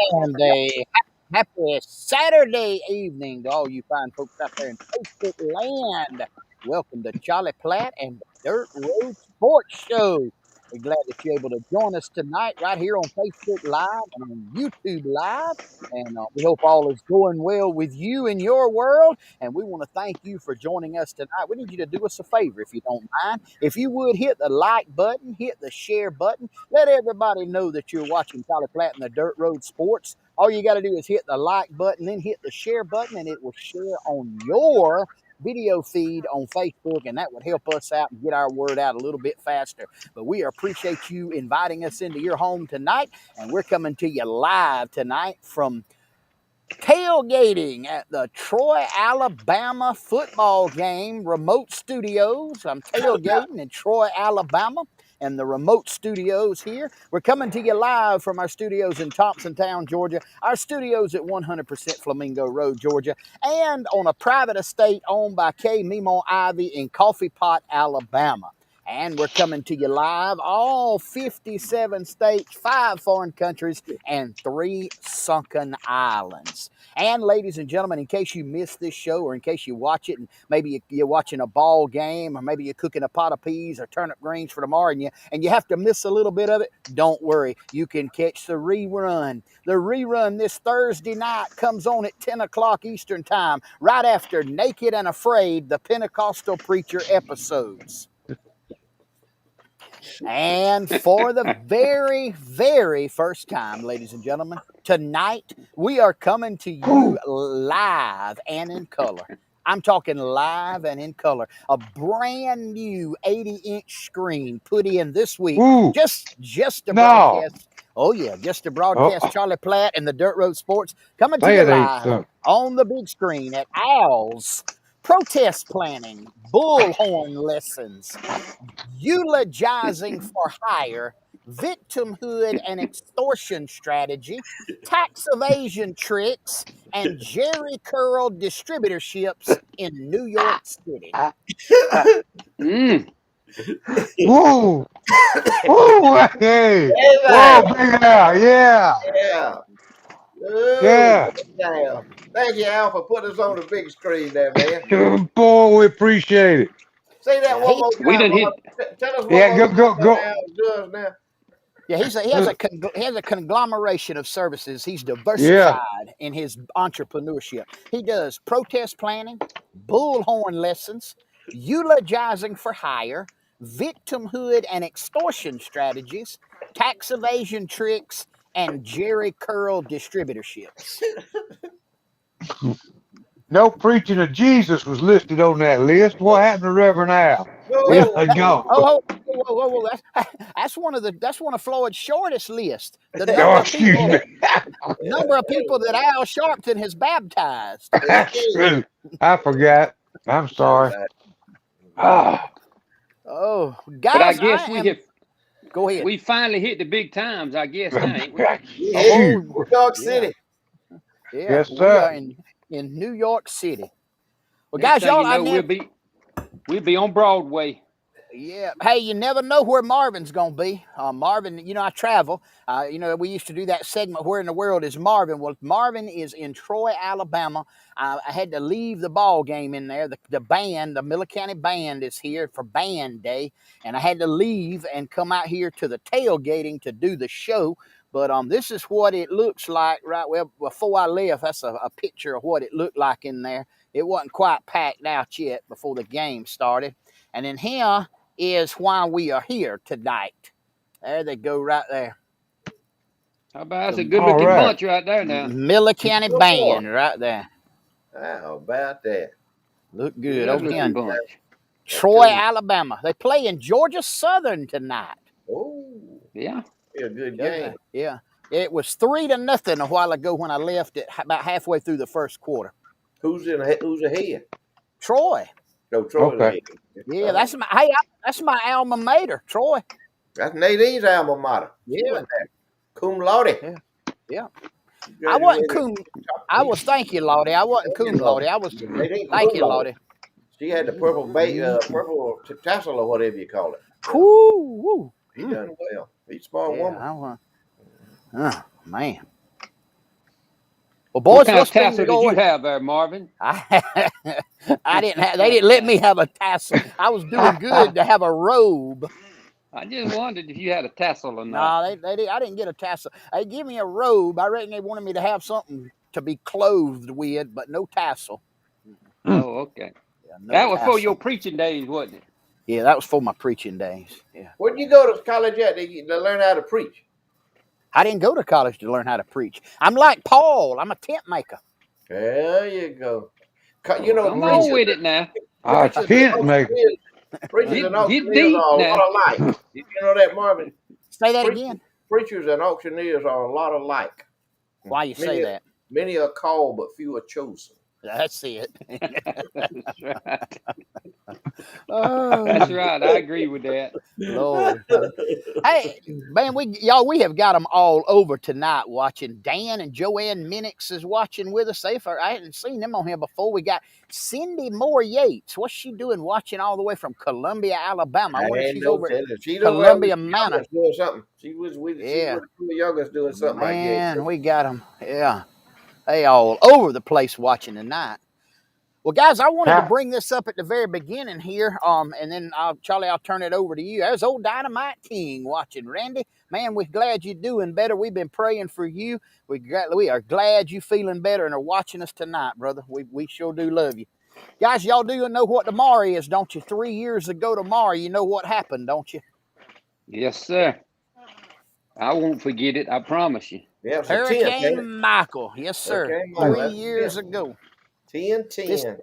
And a happy Saturday evening to all you fine folks out there in Facebook land. Welcome to Charlie Platt and the Dirt Road Sports Show. We're glad that you're able to join us tonight right here on Facebook Live and on YouTube Live. And we hope all is going well with you in your world. And we want to thank you for joining us tonight. We need you to do us a favor, if you don't mind. If you would hit the like button, hit the share button, let everybody know that you're watching Charlie Platt and the Dirt Road Sports. All you got to do is hit the like button, then hit the share button, and it will share on your video feed on Facebook, and that would help us out and get our word out a little bit faster. But we appreciate you inviting us into your home tonight, and we're coming to you live tonight from tailgating at the Troy, Alabama football game remote studios. I'm tailgating in Troy, Alabama, and the remote studios here. We're coming to you live from our studios in Thompsontown, Georgia, our studios at 100% Flamingo Road, Georgia, and on a private estate owned by K. Mimo Ivy in Coffee Pot, Alabama. And we're coming to you live, all 57 states, 5 foreign countries, and 3 sunken islands. And ladies and gentlemen, in case you missed this show, or in case you watch it, and maybe you're watching a ball game, or maybe you're cooking a pot of peas or turnip greens for tomorrow, and you have to miss a little bit of it, don't worry. You can catch the rerun. The rerun this Thursday night comes on at 10 o'clock Eastern Time, right after Naked and Afraid, the Pentecostal Preacher episodes. And for the very, very first time, ladies and gentlemen, tonight we are coming to you live and in color. I'm talking live and in color. A brand new 80-inch screen put in this week, just to broadcast. Oh yeah, just to broadcast Charlie Platt and the Dirt Road Sports, coming to you live on the big screen at Al's Protest Planning, Bullhorn Lessons, Eulogizing for Hire, Victimhood and Extortion Strategy, Tax Evasion Tricks, and Jerry Curl Distributorships in New York City. Whoa! Whoa! Hey! Whoa, big Al! Yeah! Oh, Yeah! Al. Thank you, Al, for putting us on the big screen there, man. Boy, we appreciate it. Say that one more We time. done hit. Tell us one Yeah, more go. time Al does now. Yeah, he has a conglomeration of services. He's diversified in his entrepreneurship. He does protest planning, bullhorn lessons, eulogizing for hire, victimhood and extortion strategies, tax evasion tricks, and Jerry Curl distributorships. No preaching of Jesus was listed on that list. What happened to Reverend Al? Whoa. That's one of Floyd's shortest lists. The number of people that Al Sharpton has baptized. That's true. I forgot. I'm sorry. Oh, guys! But I guess Go ahead. We finally hit the big times. I guess now, ain't we? New York City. Yeah, yes, sir. We are in New York City. Well, guys, y'all, we'll be on Broadway. Yeah. Hey, you never know where Marvin's going to be. Marvin, I travel. We used to do that segment, Where in the World is Marvin? Well, Marvin is in Troy, Alabama. I had to leave the ball game in there. The band, the Miller County Band is here for Band Day. And I had to leave and come out here to the tailgating to do the show. But this is what it looks like, right? Well, before I left, that's a picture of what it looked like in there. It wasn't quite packed out yet before the game started. And then here is why we are here tonight. There they go right there. How about that's a good-looking bunch right there now. Miller County Band right there. How about that? Look good over here in Troy, Alabama. They play in Georgia Southern tonight. Oh, yeah. A good game. Yeah. It was 3-0 a while ago when I left it, about halfway through the first quarter. Who's ahead? Troy. No, Troy. Okay. Yeah, that's my alma mater, Troy. That's Nadine's alma mater. Yeah. Cum laude. Yeah. I wasn't thank you, Lottie. I wasn't cum laude. Thank you, Lottie. She had the purple tassel or whatever you call it. Woo. He done well. He's a smart woman. Oh, man. Well, boys, what kind of tassel did you have there, Marvin? I didn't have. They didn't let me have a tassel. I was doing good to have a robe. I just wondered if you had a tassel or not. No, I didn't get a tassel. They give me a robe. I reckon they wanted me to have something to be clothed with, but no tassel. Oh, okay. Yeah, that was for your preaching days, wasn't it? Yeah, that was for my preaching days. Yeah. Where did you go to college at to learn how to preach? I didn't go to college to learn how to preach. I'm like Paul. I'm a tent maker. There you go. You know, come on with it now. Tent maker. Preachers and auctioneers are a lot alike. Did you know that, Marvin? Say that again. Preachers and auctioneers are a lot alike. Why you say that? Many are called, but few are chosen. That's it. That's right. Oh, That's right. I agree with that. Lord. Hey, man, we have got them all over tonight watching. Dan and Joanne Minix is watching with us. I hadn't seen them on here before. We got Cindy Moore Yates. What's she doing watching all the way from Columbia, Alabama? I wonder if she's over at She's over there with Columbia the Manor. youngest doing something. She was with Yeah, the youngest doing something, I guess. man, we got them. Yeah, they all over the place watching tonight. Well, guys, I wanted to bring this up at the very beginning here, and then Charlie, I'll turn it over to you. There's old Dynamite King watching. Randy, man, we're glad you're doing better. We've been praying for you. We are glad you're feeling better and are watching us tonight, brother. We sure do love you. Guys, y'all do know what tomorrow is, don't you? 3 years ago tomorrow, you know what happened, don't you? Yes, sir. I won't forget it. I promise you. Yeah, it's Hurricane Michael. Yes, sir. Hurricane Michael. 3 years ago. 10-10.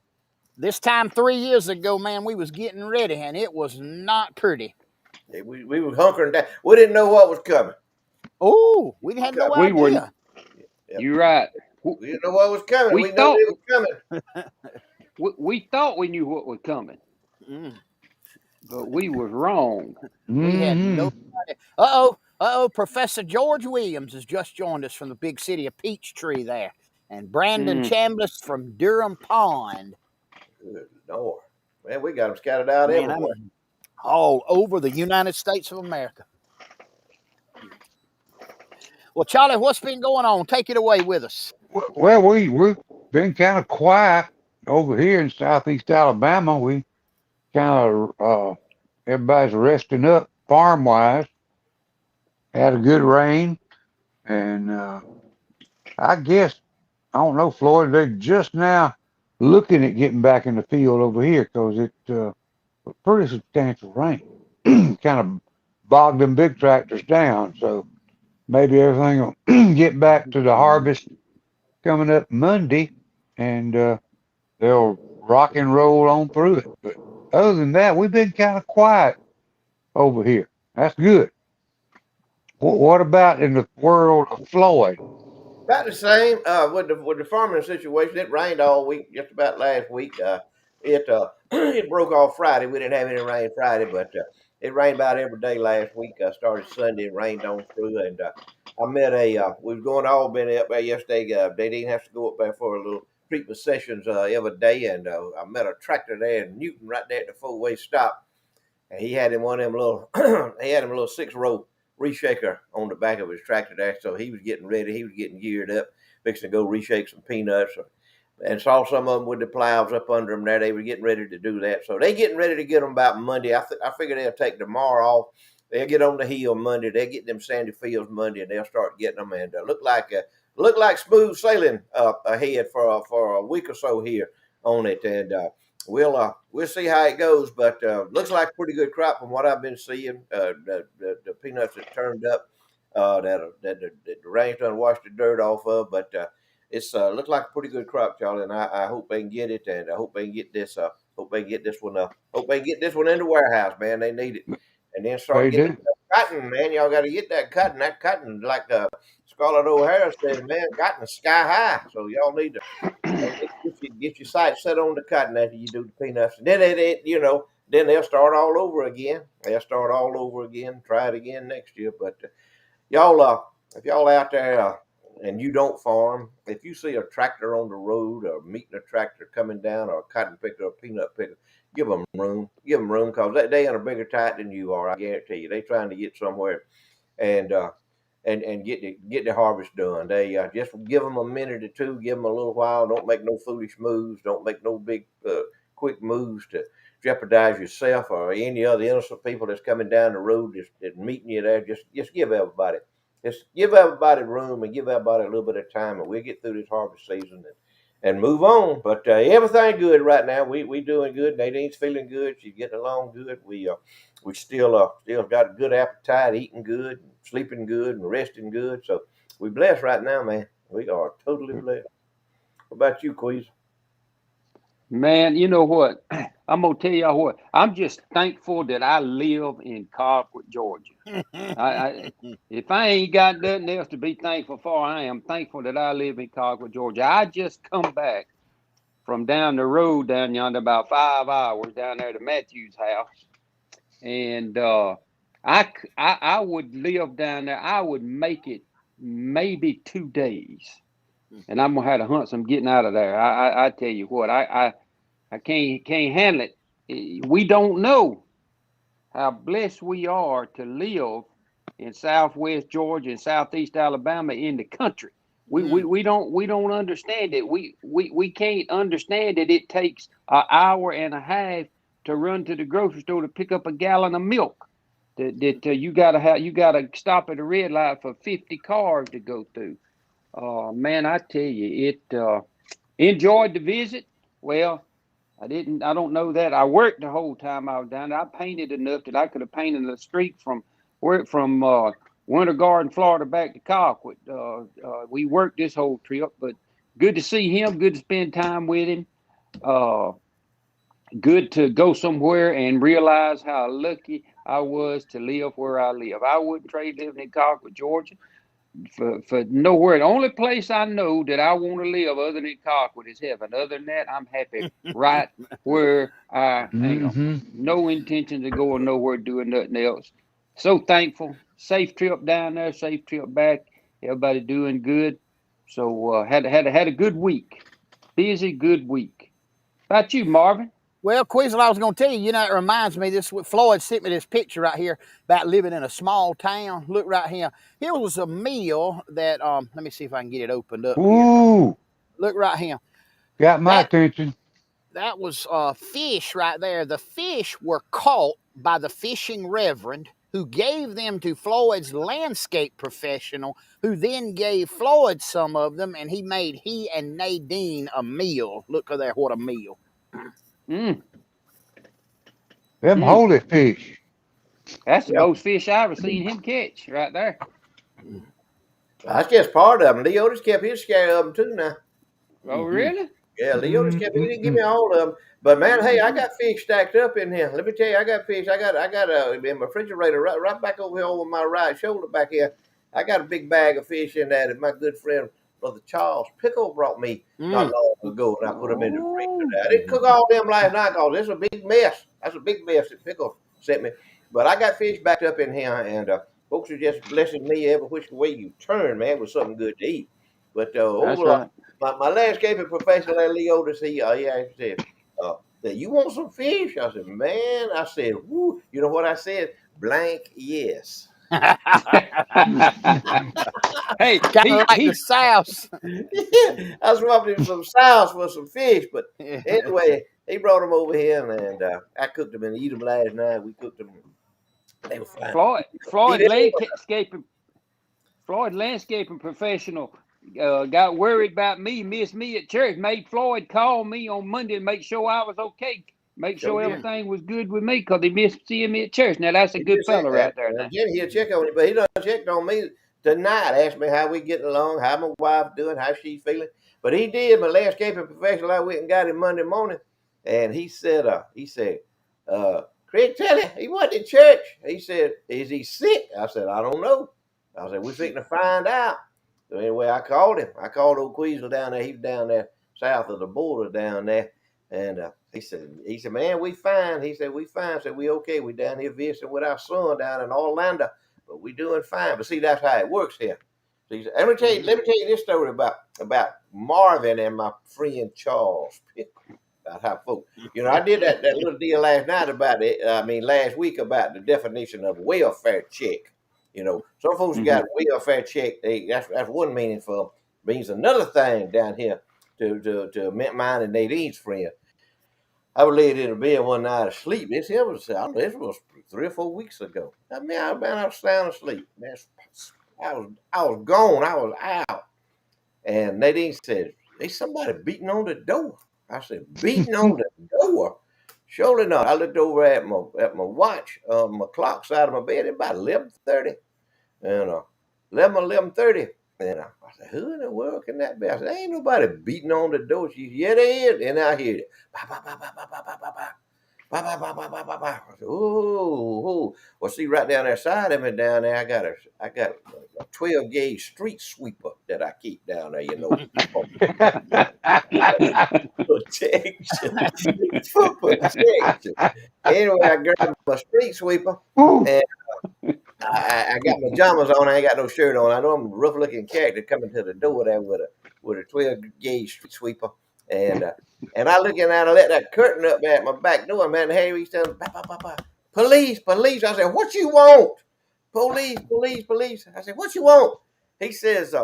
This time 3 years ago, man, we was getting ready, and it was not pretty. Yeah, we were hunkering down. We didn't know what was coming. Oh, we had no idea. Weren't. Yep. You're right. We didn't know what was coming. We thought it was coming. We thought we knew what was coming, but we was wrong. We had no idea. Professor George Williams has just joined us from the big city of Peachtree there, and Brandon Chambliss from Durham Pond. Good Lord. Man, we got them scattered out everywhere. All over the United States of America. Well, Charlie, what's been going on? Take it away with us. Well, we've been kind of quiet over here in southeast Alabama. We kind of, everybody's resting up farm-wise. Had a good rain, and I guess, I don't know, Floyd, they're just now looking at getting back in the field over here because it's a pretty substantial rain. Kind of bogged them big tractors down, so maybe everything will get back to the harvest coming up Monday, and they'll rock and roll on through it. But other than that, we've been kind of quiet over here. That's good. What about in the world of Floyd? About the same. With the farming situation, it rained all week, just about last week. It broke off Friday. We didn't have any rain Friday, but it rained about every day last week. Started Sunday and rained on through. And I met we were going to Albany up there yesterday. They didn't have to go up there for a little treatment sessions every day. And I met a tractor there in Newton right there at the 4-way stop. And he had him one of them little, 6-row reshaker on the back of his tractor there. So he was getting ready. He was getting geared up, fixing to go reshake some peanuts. And saw some of them with the plows up under them there. They were getting ready to do that. So they getting ready to get them about Monday. I figure they'll take tomorrow off. They'll get on the hill Monday. They'll get them sandy fields Monday, and they'll start getting them. And look like smooth sailing ahead for a week or so here on it. And we'll see how it goes. But looks like a pretty good crop from what I've been seeing. The peanuts that turned up that the rain's done washed the dirt off of, but it's looks like a pretty good crop, Charlie, and I hope they can get it, and I hope they can get this. Hope they can get this one. Hope they can get this one in the warehouse, man. They need it, and then start getting cotton, man. Y'all got to get that cotton. That cotton, like Scarlett O'Hara said, man, cotton sky high. So y'all need to get your sights set on the cotton after you do the peanuts, and then then they'll start all over again. They'll start all over again. Try it again next year, but y'all, if y'all out there. And you don't farm, if you see a tractor on the road or meeting a tractor coming down or a cotton picker or a peanut picker, give them room. Give them room because they in a bigger tight than you are. I guarantee you. They trying to get somewhere and get the harvest done. They just give them a minute or two. Give them a little while. Don't make no foolish moves. Don't make no big quick moves to jeopardize yourself or any other innocent people that's coming down the road that's meeting you there. Just give everybody. Just give everybody room and give everybody a little bit of time, and we'll get through this harvest season and move on. But everything good right now. We doing good. Nadine's feeling good. She's getting along good. We still got a good appetite, eating good, sleeping good, and resting good. So we blessed right now, man. We are totally blessed. What about you, Queez? Man, you know what? I'm gonna tell y'all what. I'm just thankful that I live in Colquitt, Georgia. If I ain't got nothing else to be thankful for, I am thankful that I live in Colquitt, Georgia. I just come back from down the road down yonder about 5 hours down there to Matthew's house, and I would live down there. I would make it maybe 2 days, and I'm gonna have to hunt some getting out of there. I tell you what, I can't handle it. We don't know how blessed we are to live in Southwest Georgia and Southeast Alabama in the country. We don't understand it. We can't understand it. It takes an hour and a half to run to the grocery store to pick up a gallon of milk. That you gotta stop at a red light for 50 cars to go through. Man, I tell you, it enjoyed the visit. Well, I don't know that. I worked the whole time I was down there. I painted enough that I could have painted the street from Winter Garden, Florida, back to Colquitt. We worked this whole trip, but good to see him. Good to spend time with him. Uh, Good to go somewhere and realize how lucky I was to live where I live. I wouldn't trade living in Colquitt, Georgia, for nowhere. The only place I know that I want to live other than Colquitt is heaven. Other than that, I'm happy right where I am. Mm-hmm. No intentions of going nowhere doing nothing else. So thankful. Safe trip down there. Safe trip back. Everybody doing good. So had a good week. Busy, good week. How about you, Marvin? Well, Quizle, I was going to tell you, it reminds me, this Floyd sent me this picture right here about living in a small town. Look right here. Here was a meal that, let me see if I can get it opened up here. Ooh, Look right here. got my That attention. that was fish right there. The fish were caught by the fishing reverend who gave them to Floyd's landscape professional, who then gave Floyd some of them, and he and Nadine a meal. Look at there, what a meal. Mm, Them mm. holy fish. That's the Yeah, most fish I ever seen him catch right there. that's just part of them. Leo just kept his share of them too now. Oh, Mm-hmm. really? Yeah, Leo just kept. He didn't give Mm-mm-mm. me all of them, but man, hey, I Mm-hmm. got fish stacked up in here. Let me tell you, I got fish. I got in my refrigerator right back over here over my right shoulder back here. I got a big bag of fish in there that my good friend Brother Charles Pickle brought me not Mm. long ago, and I put them in the freezer. Oh, There. I didn't cook all them last night because this is a big mess. That's a big mess that Pickle sent me. But I got fish backed up in here, and folks are just blessing me every which way you turn, man, with something good to eat. But that's overall right. my landscaping professional at Leo to see, he actually said, you want some fish? I said, man, I said, whoo, you know what I said? Blank, yes. Hey, Kind of he like the he South. I swapped him some sauce for some fish, but anyway, he brought them over here, and I cooked them and eat them last night. We cooked them. They were fine. Floyd Eat Floyd it. landscaping Floyd landscaping professional got worried about me, missed me at church. Made Floyd call me on Monday and make sure I was okay, make Sure sure did. everything was good with me because he missed seeing me at church. Now that's a He good did say fella that. right there. Now, Jenny, he'll check on you, but he done checked on me tonight. Asked me how we getting along, how my wife doing, how she feeling. But he did. My landscaping professional, I went and got him Monday morning, and Craig, tell him he wasn't in church. He said, is he sick? I said, I don't know. I said, we're fixing to find out. So anyway, I called him. I called old Queasel down there. He was down there south of the border down there, and he said, man, we fine. He said, we fine. I said, we okay. We down here visiting with our son down in Orlando, but we doing fine. But see, that's how it works here. So he said, let me tell you this story about Marvin and my friend Charles Pickle. About how folks, I did that little deal last night about it. I mean, last week about the definition of welfare check. Some folks mm-hmm. got welfare check. That's one meaning for means another thing down here to mine and Nadine's friend. I was laying in a bed one night asleep. This was 3 or 4 weeks ago. I mean, I was sound asleep. Man, I was gone. I was out. And Nadine said, "There's somebody beating on the door." I said, "Beating on the door?" Surely not. I looked over at my watch, my clock side of my bed. It's about 11:30, and 11:30. And I said, "Who in the world can that be?" I said, "Ain't nobody beating on the door." She said, "Yeah, they is." And I hear it. Bah, bah, bah, bah, bah, bah, bah, bah, bah. Bah, bah, bah, bah, bah, bah, bah. I said, "Oh." Well, see, right down there side of me down there, I got a 12 gauge street sweeper. that I keep down there, for protection. For protection. Anyway, I grabbed my street sweeper Ooh. and I got my pajamas on. I ain't got no shirt on. I know I'm a rough looking character coming to the door there with a 12 gauge street sweeper, and I looking at, I let that curtain up there at my back door. Man, Harry said, "Police, police!" I said, "What you want?" "Police, police, police!" I said, "What you want?" He says,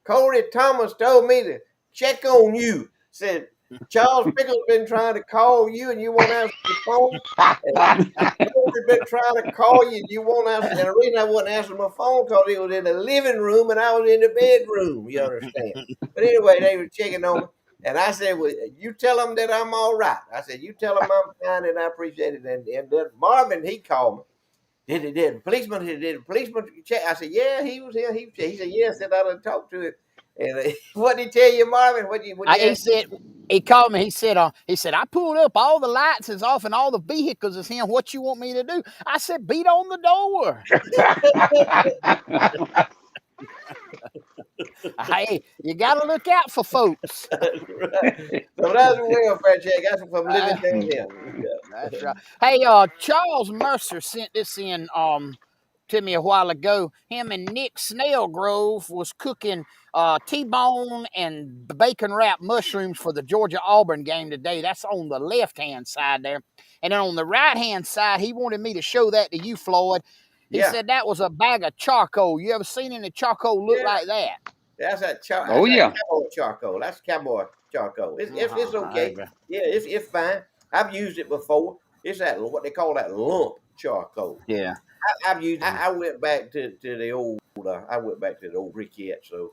"Corey Thomas told me to check on you." Said Charles Pickle's been trying to call you and you won't answer the phone. We've been trying to call you. You won't answer. And the reason I wouldn't answer my phone because he was in the living room and I was in the bedroom. You understand? But anyway, they were checking on me. And I said, "Well, you tell them that I'm all right." I said, "You tell them I'm fine and I appreciate it." And then Marvin, he called me. Did the policeman? Did the policeman check? I said, "Yeah, he was here." He said, "Yeah." I said, "I done talked to him." And what did he tell you, Marvin? What you He ask? said he called me. He said I pulled up, all the lights is off and all the vehicles is here. What you want me to do? I said beat on the door. Hey, you got to look out for folks. Right. So that's the welfare check. That's from living down here. That's right. Hey, Charles Mercer sent this in to me a while ago. Him and Nick Snellgrove was cooking T-bone and bacon wrapped mushrooms for the Georgia Auburn game today. That's on the left hand side there, and then on the right hand side, he wanted me to show that to you, Floyd. He Yeah, said that was a bag of charcoal. You ever seen any charcoal look yeah. like that? That's Oh yeah. cowboy charcoal. That's cowboy charcoal. It's okay. Okay. Yeah, it's fine. I've used it before. It's that what they call that lump charcoal. Yeah, I've used. I went back to the old. I went back to the old briquette. So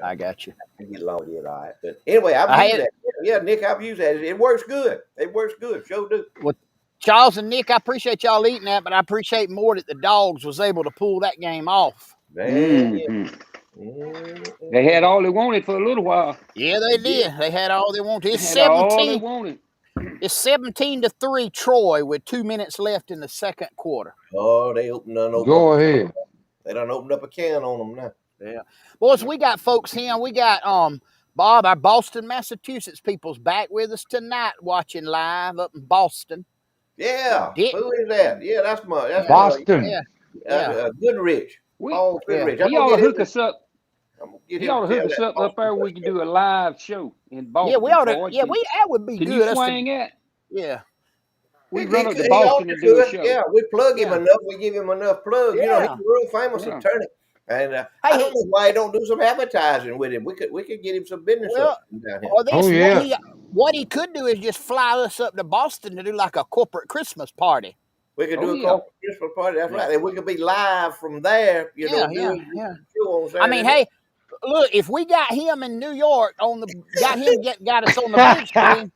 I got you. I get along with it all right. But anyway, I've I used had, that. Yeah, Nick, I've used that. It works good. It works good. Sure do. well, Charles and Nick, I appreciate y'all eating that, but I appreciate more that the dogs was able to pull that game off. Man, Mhm. yeah. They had all they wanted for a little while. Yeah, they did. They had all they wanted. It's Had all they 17. wanted. It's 17-3 Troy with 2 minutes left in the second quarter. Oh, they opened Go ahead. They done opened up a can on them now. Yeah. Boys, we got folks here. We got Bob, our Boston, Massachusetts people's back with us tonight watching live up in Boston. Yeah, Dick. who is that? Yeah, that's Boston. Yeah. Goodrich. Oh, Goodrich. I'm He gonna ought to get him. hook us up. I'm gonna get He him ought to hook tell us that up there Boston where we can do a live show in Yeah, Boston. we ought to. boys. Yeah, that would be Can good. you Us to- swing it? yeah. We He run up to ought Boston to and do a could. show. Yeah, we plug him Yeah. enough. We give him enough plug. You know, he's Yeah. a real famous Yeah. attorney. And I Hey, don't know why he don't do some advertising with him. We could get him some business well, up down here. or this, Oh, yeah. what he could do is just fly us up to Boston to do like a corporate Christmas party. We could Oh, do a yeah. corporate Christmas party. That's right. And we could be live from there. You know, Yeah, doing yeah. show on Saturday I mean, night. hey, look, if we got him in New York got us on the big screen,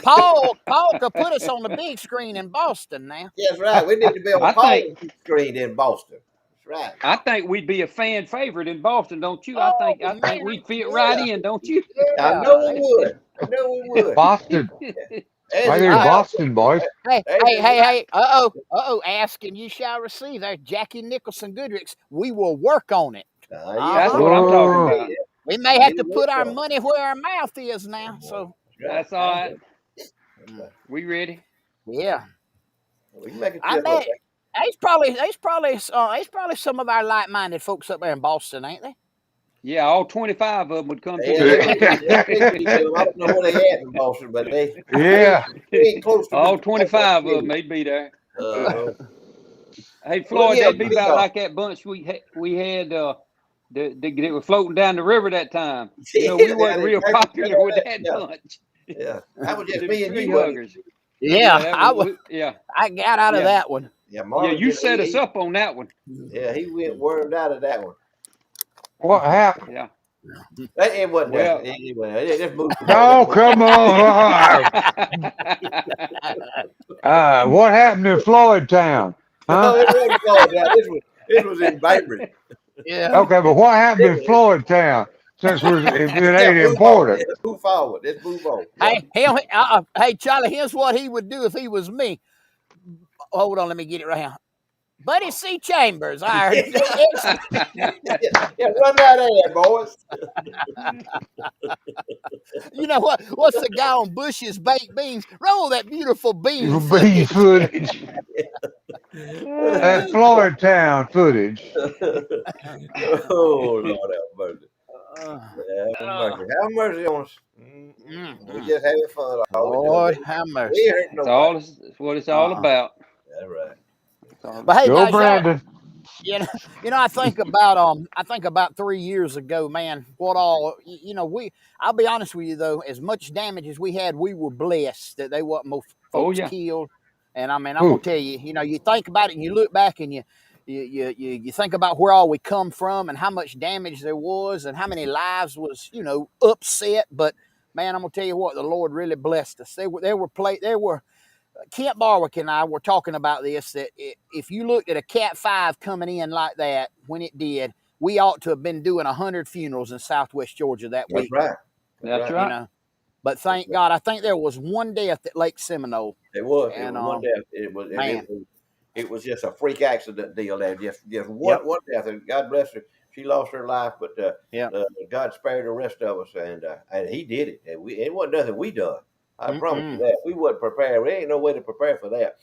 Paul could put us on the big screen in Boston now. That's right. We need to be on I Paul's think- screen in Boston. That's right. I think we'd be a fan favorite in Boston, don't you? Oh, I man. think we'd fit right in, don't you? I know we would. I know we would. Boston. As Right it there, now- Boston, boys. Hey. Ask and you shall receive. There's Jackie Nicholson Goodrich. We will work on it. That's Uh-huh. what I'm talking about. We may have to Yeah, put our yeah. money where our mouth is now. So, That's all right. We ready? yeah. We can make it. I bet there's probably some of our like-minded folks up there in Boston, ain't they? Yeah, all 25 of them would come to Yeah, the show. I don't know where they at in Boston, but they Yeah. ain't close to All 25 of them, they'd be there. Hey, Floyd, yeah, they'd be we about are. like that bunch we had that were floating down the river that time. You know, we wasn't real popular with that Yeah. bunch. Yeah, that was just The me and tree you. wasn't it? huggers. Yeah, that was- yeah. I got out of Yeah. that one. Yeah, Yeah, Marvin you just- set he- us up on that one. Yeah, he went wormed out of that one. What happened? Yeah. It wasn't Well- that. It just moved. Oh, come on. What happened in Floyd Town? No, Huh? it wasn't called that. This was in Bainbridge. Yeah. Okay, but what happened in Floyd Town? Since it ain't important. Let's move forward. Let's move on. Hey, Charlie, here's what he would do if he was me. Hold on, let me get it right here. Buddy C. Chambers, our Yeah, ex. yeah, run that ad, boys. You know what? What's the guy on Bush's baked beans? Roll that beautiful bean Bean footage. footage. That Florida town footage. Oh, Lord have mercy. Uh, Have uh, mercy. Have mercy on us. We mm. just having fun. All we doing. Lord have We mercy. ain't hurting That's nobody. all. That's what it's all Uh-uh. about. That's right. That's all. But hey, Go, guys, y'all. Brandon. You know, I think about 3 years ago, man. What all we? I'll be honest with you though. As much damage as we had, we were blessed that they wasn't more Oh folks yeah. killed. And I mean, I'm gonna Who? tell you, you think about it and you look back and you think about where all we come from and how much damage there was and how many lives was upset. But man, I'm gonna tell you what, the Lord really blessed us. There were Kent Barwick and I were talking about this that if you looked at a Cat 5 coming in like that when it did, we ought to have been doing 100 funerals in Southwest Georgia that That's week. right. That's That's right. You right. know, but That's thank right. God, I think there was one death at Lake Seminole, It was. It and was one death. It was, and man, it was just a freak accident deal. There, just yep, one death. And God bless her. She lost her life, but yep, God spared the rest of us, and He did it. And it wasn't nothing we done. I promise you mm-mm, that we wasn't prepared. There ain't no way to prepare for that.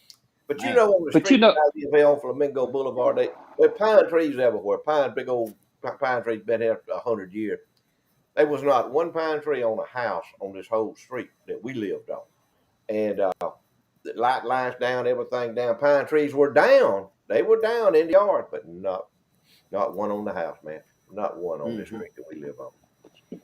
But man, on the But you street know, out here on Flamingo Boulevard, there pine trees everywhere. Big old pine trees been here 100 years. There was not one pine tree on a house on this whole street that we lived on, and the light lines down, everything down. Pine trees were down. They were down in the yard, but not one on the house, man. Not one on this mm-hmm, street that we live on.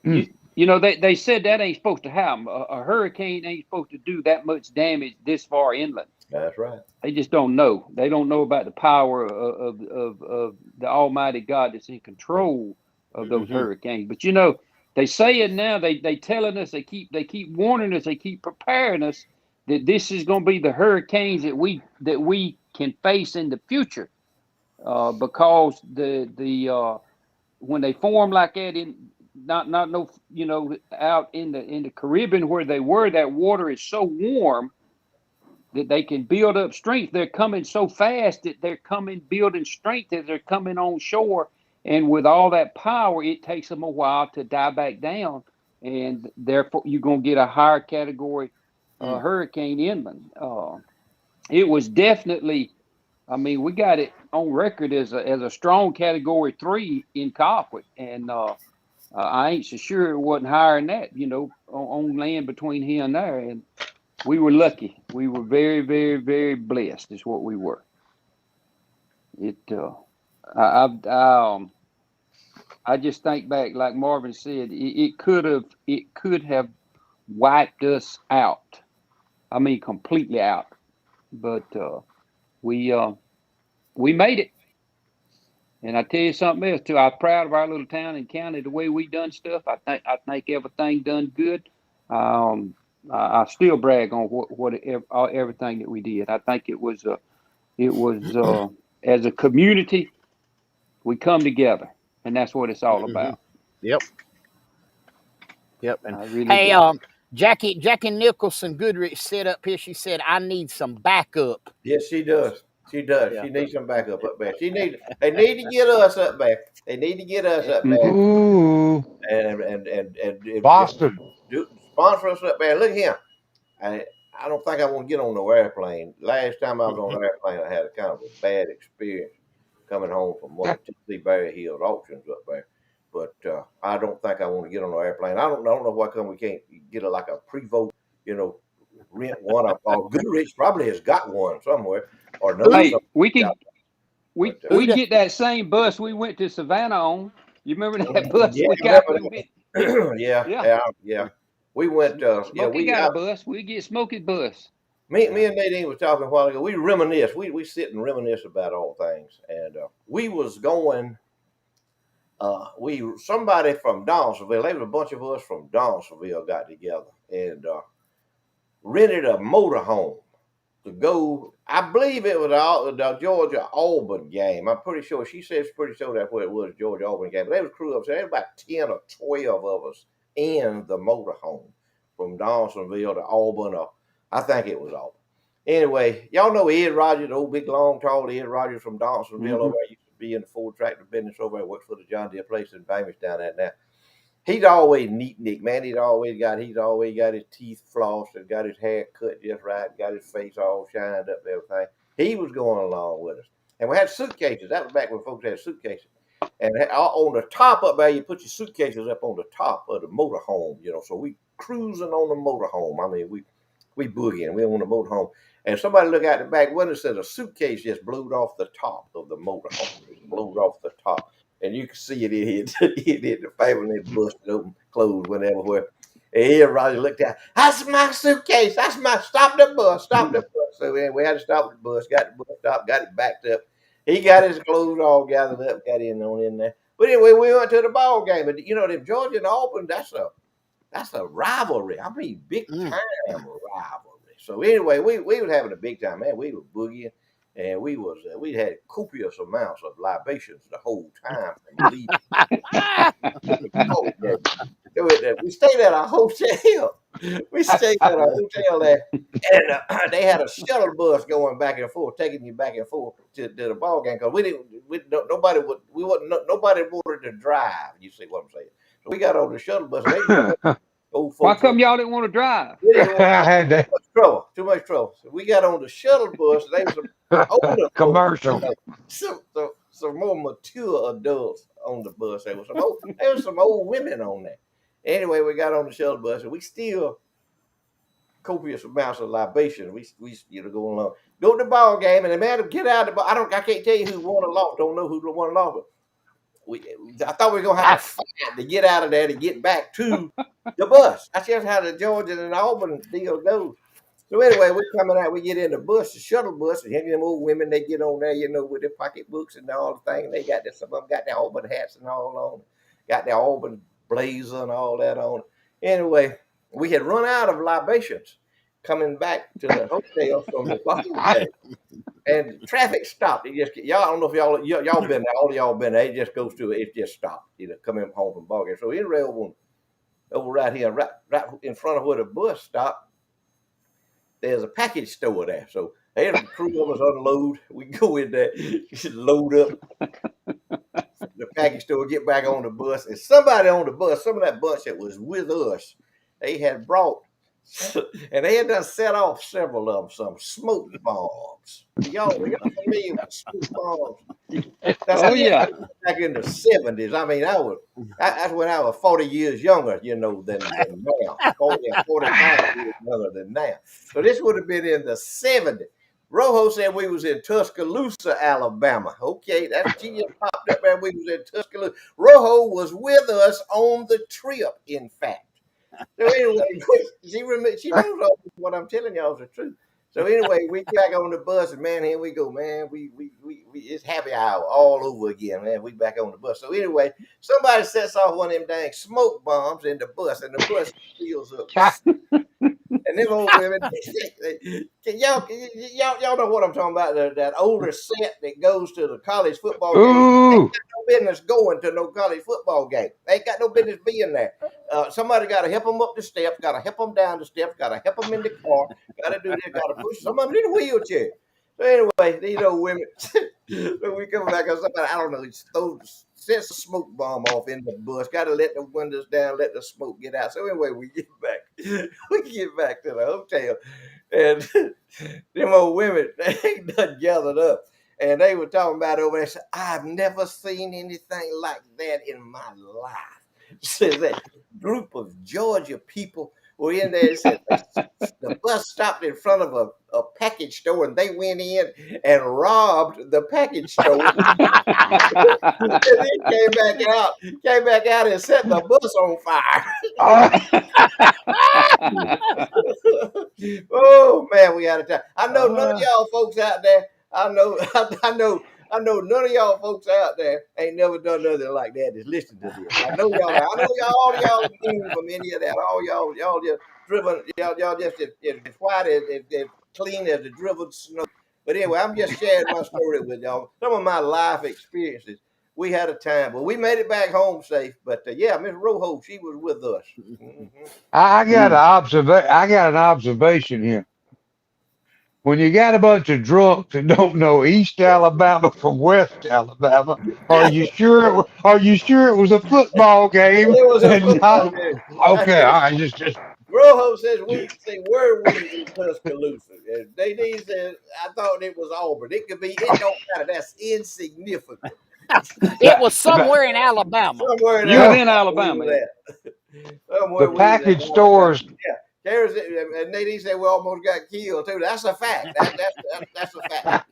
Mm. they said that ain't supposed to happen. A hurricane ain't supposed to do that much damage this far inland. That's right. They just don't know. They don't know about the power of the Almighty God that's in control of those mm-hmm, hurricanes. But they say it now. They telling us. They keep warning us. They keep preparing us that this is going to be the hurricanes that we can face in the future. Because the when they form like that in not no out in the Caribbean where they were, that water is so warm that they can build up strength. They're coming so fast that they're coming building strength as they're coming on shore, and with all that power, it takes them a while to die back down, and therefore you're gonna get a higher category mm, hurricane inland. It was definitely. I mean, we got it on record as a strong Category 3 in Colquitt, and I ain't so sure it wasn't higher than that. On land between here and there, and we were lucky. We were very, very, very blessed. Is what we were. It. I just think back, like Marvin said, it could have wiped us out. I mean, completely out. But we uh, we made it. And I tell you something else too. I'm proud of our little town and county the way we done stuff. I think everything done good. Um, I still brag on everything that we did. I think it was as a community we come together, and that's what it's all mm-hmm, about. yep, yep. And I really hey, do. Jackie Nicholson Goodrich said up here. She said, "I need some backup." Yes, she does. She does. Yeah. She needs some backup up there. They need to get us up there. They need to get us up Hmm. there Ooh, and Boston. sponsor us up there. Look here. I I don't think I want to get on no airplane. Last time I was on an airplane, I had a kind of a bad experience coming home from one of Tennessee Berry Hills auctions up there. But I don't think I want to get on an airplane. I don't know why come we can't get like a Prevost, you know, rent one. Or Goodrich probably has got one somewhere or knows Who somebody Hey, we got could one. we But who we the get that same bus we went to Savannah on. You remember that bus yeah, we I remember got? We went. Yeah, that. Yeah, yeah. yeah, yeah. We went. Yeah, Smokey got a bus. We get Smokey's bus. me Yeah. and Nadine was talking a while ago. We reminisce. We sit and reminisce about all things. And we was going. We somebody from Dawsonville. There was a bunch of us from Dawsonville got together and rented a motorhome to go. I believe it was the Georgia Auburn game. I'm pretty sure. She says pretty sure that's what it was, Georgia Auburn game. But there was crew up there. There was about 10 or 12 of us in the motorhome from Dawsonville to Auburn. Or I think it was Auburn. Anyway, y'all know Ed Rogers, the old big long tall Ed Rogers from Donaldsonville over Hmm. there. Used to be in the Ford tractor business over there. Worked for the John Deere place in Bamish down there now. He's always neat, Nick, man. He's always got his teeth flossed and got his hair cut just right, got his face all shined up and everything. He was going along with us. And we had suitcases. That was back when folks had suitcases. And on the top up there, you put your suitcases up on the top of the motorhome, So we cruising on the motorhome. I mean, we boogieing. We on the motorhome. And somebody look out the back window, said a suitcase just blew off the top of the motorhome. Just blew off the top. And you can see it it hit the paper and it busted open, closed, went everywhere. And here Roger looked at, that's my suitcase. That's my, stop the bus, stop the bus. So we had to stop the bus, got the bus stopped, got it backed up. He got his clothes all gathered up, got in there. But anyway, we went to the ball game. But the Georgia and Auburn, that's a rivalry. I mean, big Mm. time rivalry. So anyway, we was having a big time, man. We were boogieing, and we had copious amounts of libations the whole time from leaving Ah, the ball game. We stayed at a hotel. We stayed at a hotel there, and they had a shuttle bus going back and forth, taking you back and forth to the ball game because we didn't. Nobody would. We wasn't. Nobody wanted to drive. You see what I'm saying? So we got on the shuttle bus. And they old Why folks. come y'all didn't want to drive? We didn't want I had that too much trouble. So we got on the shuttle bus. And they were some older folks, commercial. some more mature adults on the bus. There was some old women on there. Anyway, we got on the shuttle bus, and we still copious amounts of libation. We go along, go to the ball game, and the man to get out of the ball. I can't tell you who won or lost. Don't know who won or lost, but I thought we were gonna have to fight to get out of there to get back to the bus. That's just how the Georgia and Auburn deal goes. So anyway, we're coming out, we get in the bus, the shuttle bus, and them old women, they get on there, with their pocketbooks and all the thing. They got this, some of them got their Auburn hats and all on, got their Auburn blazer and all that on. Anyway, we had run out of libations coming back to the hotel from the ball game. And traffic stopped. It just y'all. I don't know if y'all been there. All of y'all been there. It just goes to it just stopped. Coming home from ball game. So in rail over right here, right in front of where the bus stopped, there's a package store there. So they had a crew of us unload. We go in there, load up the package store, get back on the bus, and somebody on the bus, some of that bunch that was with us, they had brought, and they had done set off several of them, some smoke bombs. Y'all familiar with smoke bombs? Now, Oh see, yeah. back in the 70s, I mean, that's when I was 40 years younger, than now. 40 or 45 years younger than now. So this would have been in the 70s. Rojo said we was in Tuscaloosa, Alabama. Okay, she just popped up there. We was in Tuscaloosa. Rojo was with us on the trip, in fact. So anyway, she knows all what I'm telling y'all is the truth. So anyway, we get back on the bus, and man, here we go, man. We it's happy hour all over again, man. We back on the bus. So anyway, somebody sets off one of them dang smoke bombs in the bus, and the bus fills up. And them old women, y'all know what I'm talking about? That older set that goes to the college football games. Ooh, No business going to no college football game. They ain't got no business being there. Somebody got to help them up the steps, got to help them down the steps, got to help them in the car, got to do this, got to push some of them in a wheelchair. So anyway, these old women, when we come back, somebody, I don't know, sets a smoke bomb off in the bus, got to let the windows down, let the smoke get out. So anyway, we get back to the hotel, and them old women, they done gathered up. And they were talking about over there. Said, I've never seen anything like that in my life. Says that group of Georgia people were in there. Said the bus stopped in front of a package store, and they went in and robbed the package store. And then came back out and set the bus on fire. Oh man, we out of time. I know none of y'all folks out there. I know, I know none of y'all folks out there ain't never done nothing like that. Just listen to this. I know y'all. I know all y'all immune from any of that. All y'all just driven. Y'all just as white as clean as the driven snow. But anyway, I'm just sharing my story with y'all. Some of my life experiences. We had a time, but we made it back home safe. But yeah, Miss Rojo, she was with us. I got Mm. I got an observation here. when you got a bunch of drunks that don't know East Alabama from West Alabama, are you sure it was a football game It was a and football not game. I okay? tell All you, right, just Rojo says we say where we in Tuscaloosa. And Nadine says I thought it was Auburn. It could be. It don't matter. That's insignificant. It was But, somewhere in Alabama. Somewhere in you was yeah. in Alabama, we Alabama. was Yeah. at. Somewhere The we was at package Alabama. stores. Yeah. Karen said, and Nadine said we almost got killed too. That's a fact. That's a fact.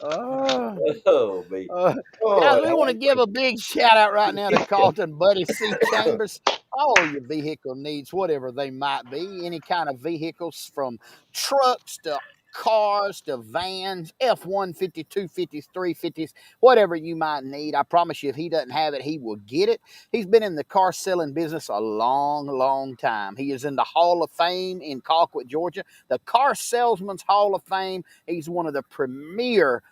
Uh, Oh me. Uh, guys, Oh, we want to give a big shout out right now to Carlton Buddy C. Chambers. All your vehicle needs, whatever they might be, any kind of vehicles from trucks to cars to vans, F 150, 250s, 350s, whatever you might need. I promise you, if he doesn't have it, he will get it. He's been in the car selling business a long, long time. He is in the Hall of Fame in Colquitt, Georgia, the Car Salesman's Hall of Fame. He's one of the premier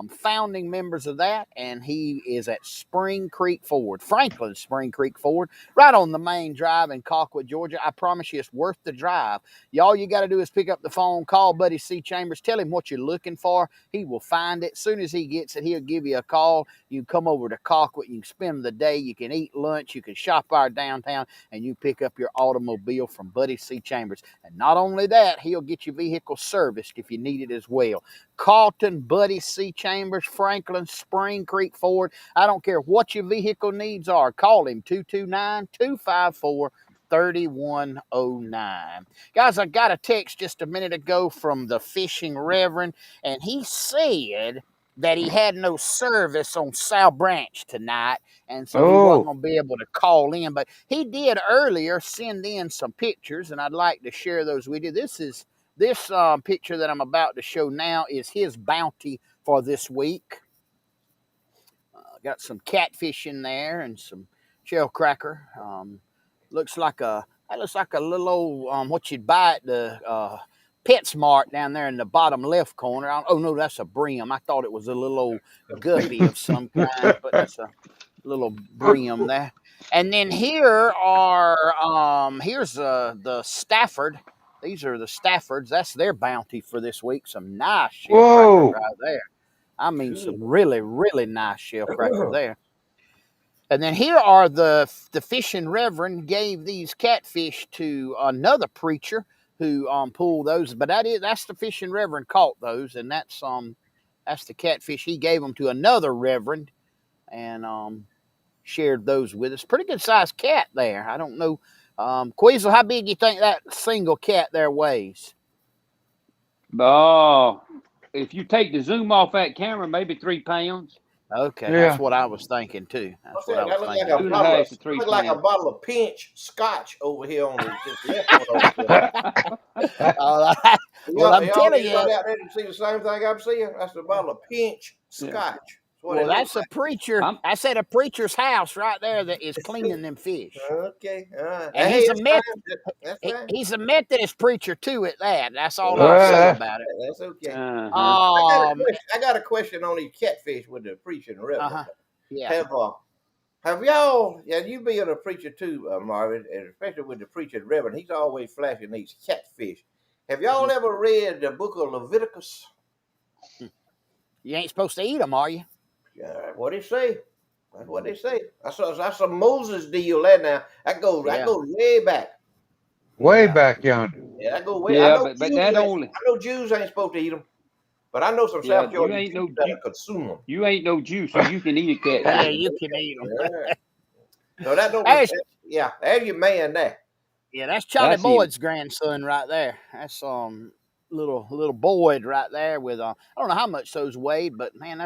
founding members of that, and he is at Spring Creek Ford, Franklin Spring Creek Ford, right on the main drive in Colquitt, Georgia. I promise you, it's worth the drive. Y'all, you got to do is pick up the phone, call Buddy C. Chambers, tell him what you're looking for. He will find it. As soon as he gets it, he'll give you a call. You can come over to Colquitt. You can spend the day. You can eat lunch. You can shop our downtown, and you pick up your automobile from Buddy C. Chambers. And not only that, he'll get your vehicle serviced if you need it as well. Carlton Buddy C. Chambers, Franklin Spring Creek Ford. I don't care what your vehicle needs are. Call him 229-254-3109. Guys, I got a text just a minute ago from the fishing reverend, and he said that he had no service on Sow Branch tonight, and so he wasn't Oh, going to be able to call in. But he did earlier send in some pictures, and I'd like to share those with you. This picture that I'm about to show now is his bounty for this week. Got some catfish in there and some shell cracker. That looks like a little old what you'd buy at the PetSmart down there in the bottom left corner. Oh no, that's a brim. I thought it was a little old guppy of some kind, but that's a little brim there. And then here's the Stafford. These are the Staffords. That's their bounty for this week. Some nice shell crackers whoa, right there. I mean, good. some really, really nice shell cracker there. And then here are the fishing reverend gave these catfish to another preacher who pulled those. But that's the fishing reverend caught those, and that's the catfish he gave them to another reverend, and shared those with us. Pretty good sized cat there. I don't know, Queasel, how big you think that single cat there weighs? Oh, if you take the zoom off that camera, maybe 3 pounds, Okay, that's yeah. what I was thinking too. That's What's what I that? was That look like thinking a two and a too. bottle of half to 3 look like a pounds. bottle of pinch scotch over here on the left one over there. Uh, well, I'm telling you, Anybody out there to see the same thing I'm seeing? That's a bottle of pinch Yeah. scotch. That's what well, it looks that's a preacher. I'm I said a preacher's house right there that is cleaning them fish, Okay, all right. and Hey, he's a that's met. fine. That's fine. He's a Methodist preacher too. At that, that's all I'll say Uh, about it. That's okay. uh-huh. Um, I got a question on these catfish with the preacher and the uh reverend. huh, yeah. Have y'all? Yeah, you being a preacher too, Marvin, and especially with the preacher and reverend, he's always flashing these catfish. Have y'all Mhm. ever read the book of Leviticus? You ain't supposed to eat them, are you? What they say? That's what they say. That's a Moses deal there now. That Yeah, goes way back. way yeah, back yonder. Yeah, that goes way. Yeah, but that only I know Jews ain't supposed to eat them, but I know some yeah, South Georgia Jews that consume them. you ain't no Jew, so you can eat a yeah. catfish. You can eat them. Yeah. So that don't. Hey, Yeah, there's your man there. yeah, that's Charlie That's him. Boyd's grandson right there. That's little Boyd right there with I don't know how much those weighed, but man,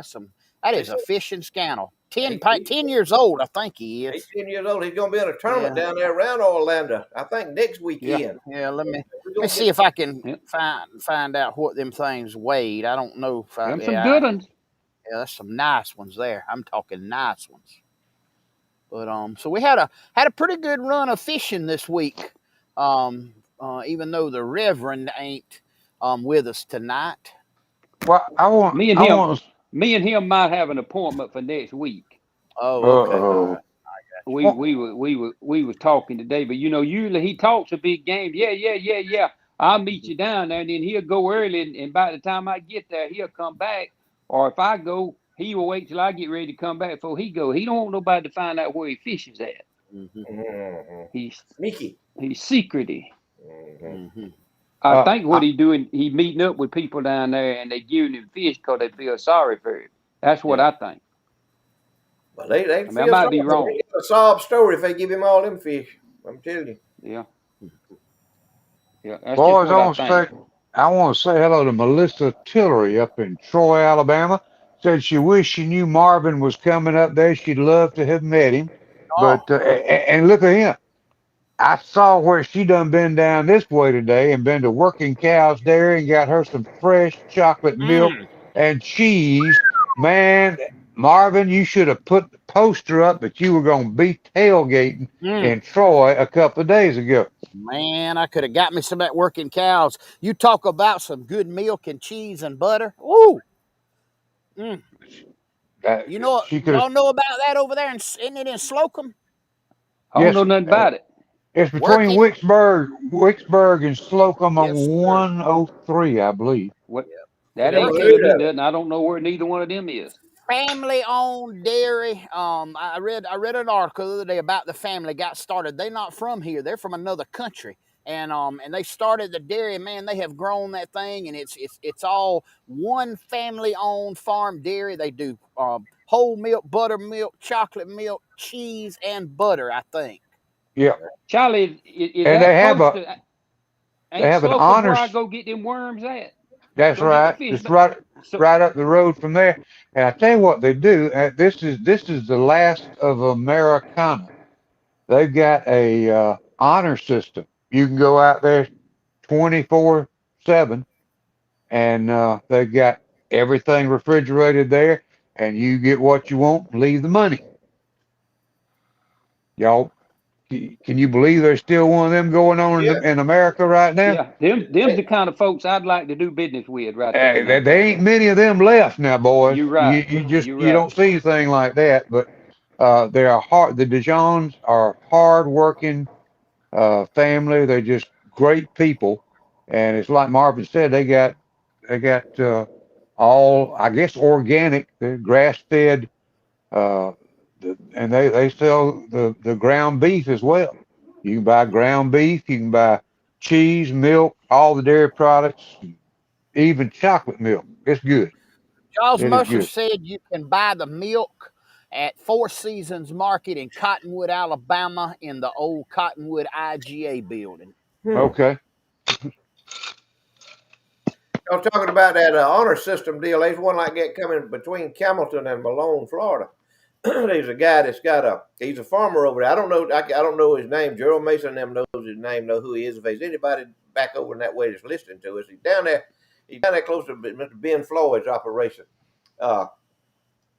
that They is a say fishing scandal. he, 10 years old, I think he he's is. 10 years old. He's gonna be in a tournament Yeah, down there around Orlando. I think next yeah, weekend. yeah. Let me We're let me gonna see get. if I can Yep. find out what them things weighed. I don't know if I Them some yeah, good ones. yeah, that's some nice ones there. I'm talking nice ones. But so we had a pretty good run of fishing this week. Even though the Reverend ain't with us tonight. Well, Me and I him, want. me and him might have an appointment for next week. Oh, okay. All Oh, right. Got you. We were talking today, but usually he talks a big game. Yeah, yeah, yeah, yeah. I'll meet you down there, and then he'll go early, and by the time I get there, he'll come back. Or if I go, he will wait till I get ready to come back before he go. He don't want nobody to find out where he fishes at. Mm-hmm. Mhm. He's Sneaky. he's secrety. Mhm. Mm-hmm. I Uh, think what I, he doing, he meeting up with people down there, and they giving him fish because they feel sorry for him. That's what Yeah. I think. Well, they I mean, I feel might sorry be for him. wrong. They got a sob story if they give him all them fish. I'm telling you. Yeah, yeah. That's just boys, what I think. I want to say hello to Melissa Tillery up in Troy, Alabama. Said she wished she knew Marvin was coming up there. She'd love to have met him. Oh, But and look at him. I saw where she done been down this way today and been to Working Cows Dairy and got her some fresh chocolate milk mm, and cheese. Man, Marvin, you should have put the poster up that you were going to be tailgating mm. in Troy a couple of days ago. Man, I could have got me some of that Working Cows. You talk about some good milk and cheese and butter. Ooh. Mm. Uh, You know, she could have, y'all know about that over there, isn't it in Slocum? I don't yes, know nothing about it. it's between Working. Wicksburg and Slocum on Yes, sir. 103, I believe. What I that never ain't Working. heard telling me of it. nothing. I don't know where neither one of them is. Family-owned dairy. I read an article the other day about the family got started. They're not from here. They're from another country. And they started the dairy. Man, they have grown that thing, and it's all one family-owned farm dairy. They do whole milk, buttermilk, chocolate milk, cheese, and butter. I think. Yeah. Charlie, is And that close to? they Ain't have an Slocum where I honors. go get them worms at? That's Go get the right. fish. Just So right up the road from there. And I tell you what they do. This is the last of Americana. They've got a honor system. You can go out there 24/7, and they've got everything refrigerated there, and you get what you want, and leave the money. Y'all, can you believe there's still one of them going on Yeah. in America right now? yeah, them's Hey, the kind of folks I'd like to do business with right there now. There ain't many of them left now, boys. You You right. you just You you right. don't see anything like that. But they are hard. The Dijons are hard working family. They're just great people, and it's like Marvin said. They got all, I guess, organic. They're grass fed. Uh, and they sell the ground beef as well. You can buy ground beef. You can buy cheese, milk, all the dairy products, even chocolate milk. It's good. Charles It is Musser good. said you can buy the milk at Four Seasons Market in Cottonwood, Alabama, in the old Cottonwood IGA building. hmm. Okay. I was talking about that honor system deal. There's one like that coming between Camelton and Malone, Florida. There's a guy that's got he's a farmer over there. I don't know. I don't know his name. Gerald Mason and them knows his name, know who he is. If there's anybody back over in that way that's listening to us, he's down there. He's down there close to Mr. Ben Floyd's operation. Uh,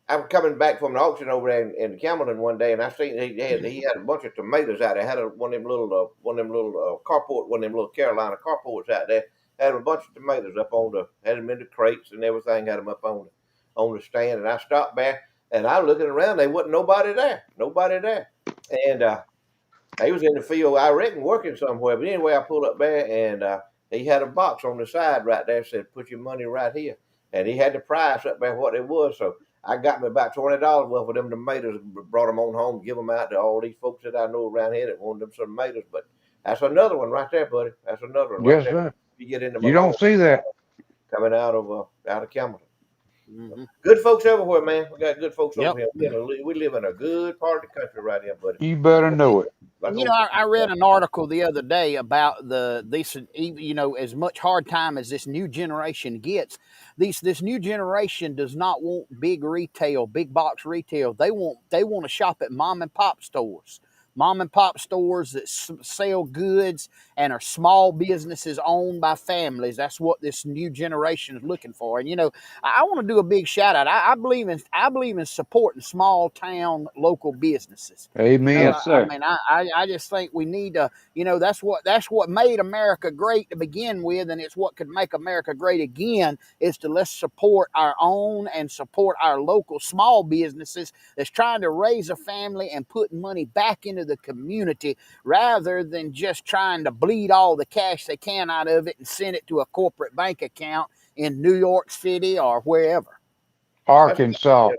I'm coming back from an auction over there in Camelton one day, and I seen he had a bunch of tomatoes out there. Had one of them little carport, one of them little Carolina carports out there. Had a bunch of tomatoes up on had them in the crates and everything. Had them up on the stand, and I stopped there and I was looking around. There wasn't nobody there, and he was in the field, I reckon, working somewhere. But anyway, I pulled up there, and he had a box on the side right there. Said, "Put your money right here," and he had the price up there what it was. So I got me about $20 worth of them tomatoes. Brought them on home, give them out to all these folks that I know around here that wanted them some tomatoes. But that's another one right there, buddy. That's another one right Yes, there. sir. You get into You Malone don't see that. coming out of Campbell. Mm-hmm. Good folks everywhere, man. We got good folks over Yep. here. We live in a good part of the country right here, buddy. You better know it. Like You know, old, I read an article the other day about this. You know, as much hard time as this new generation gets, this new generation does not want big retail, big box retail. They want to shop at mom and pop stores that sell goods and are small businesses owned by families. That's what this new generation is looking for. And you know, I want to do a big shout out. I believe in supporting small town local businesses. You know, Amen. Yes, I sir. mean, I just think we need to, you know, that's what made America great to begin with, and it's what could make America great again is to let's support our own and support our local small businesses that's trying to raise a family and put money back into the community rather than just trying to bleed all the cash they can out of it and send it to a corporate bank account in New York City or wherever. That's Arkansas.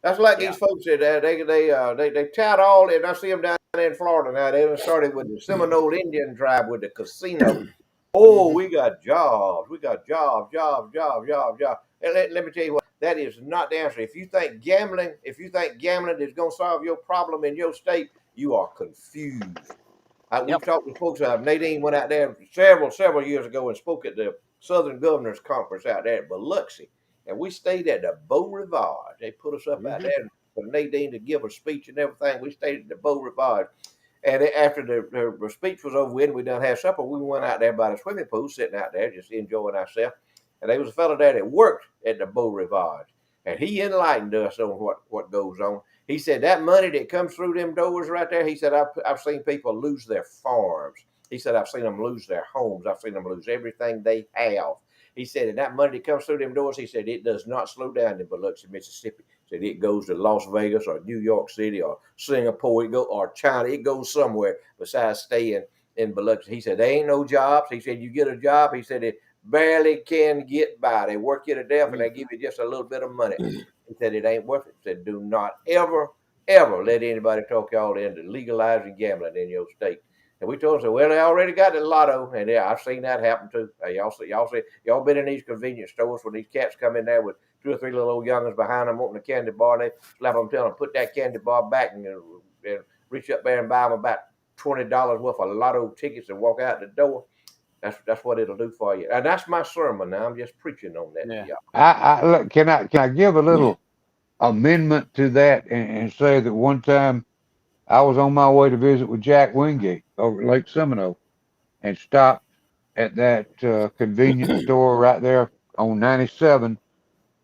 That's like Yeah. these folks that they tout all, and I see them down there in Florida now. They done started with the Seminole Indian tribe with the casino. Oh, Mm-hmm. we got jobs. We got jobs, jobs, jobs, jobs, jobs. And let me tell you what, that is not the answer. If you think gambling is going to solve your problem in your state, you are confused. Yep. We've talked to folks. Nadine went out there several years ago and spoke at the Southern Governors Conference out there at Biloxi, and we stayed at the Beau Rivage. They put us up out Mm-hmm. there for Nadine to give a speech and everything. We stayed at the Beau Rivage. And after the speech was over with, we done had supper. We went out there by the swimming pool, sitting out there, just enjoying ourselves. And there was a fellow there that worked at the Beau Rivage, and he enlightened us on what goes on. He said that money that comes through them doors right there. He said I've seen people lose their farms. He said I've seen them lose their homes. I've seen them lose everything they have. He said, and that money that comes through them doors, he said it does not slow down in Biloxi, Mississippi. Said it goes to Las Vegas or New York City or Singapore, or China. It goes somewhere besides staying in Biloxi. He said there ain't no jobs. He said you get a job. He said it barely can get by. They work you to death and they give you just a little bit of money. He said it ain't worth it. He said do not ever let anybody talk y'all into legalizing gambling in your state. And we told them, well, they already got the lotto, and yeah, I've seen that happen too. Y'all been in these convenience stores when these cats come in there with two or three little old youngins behind them wanting a candy bar, and they slap them, tell them put that candy bar back, and reach up there and buy them about $20 worth of lotto tickets and walk out the door. That's what it'll do for you. And that's my sermon. Now I'm just preaching on that to Yeah. y'all. Look, can I give a little amendment to that and say that one time I was on my way to visit with Jack Wingate over at Lake Seminole and stopped at that convenience store right there on 97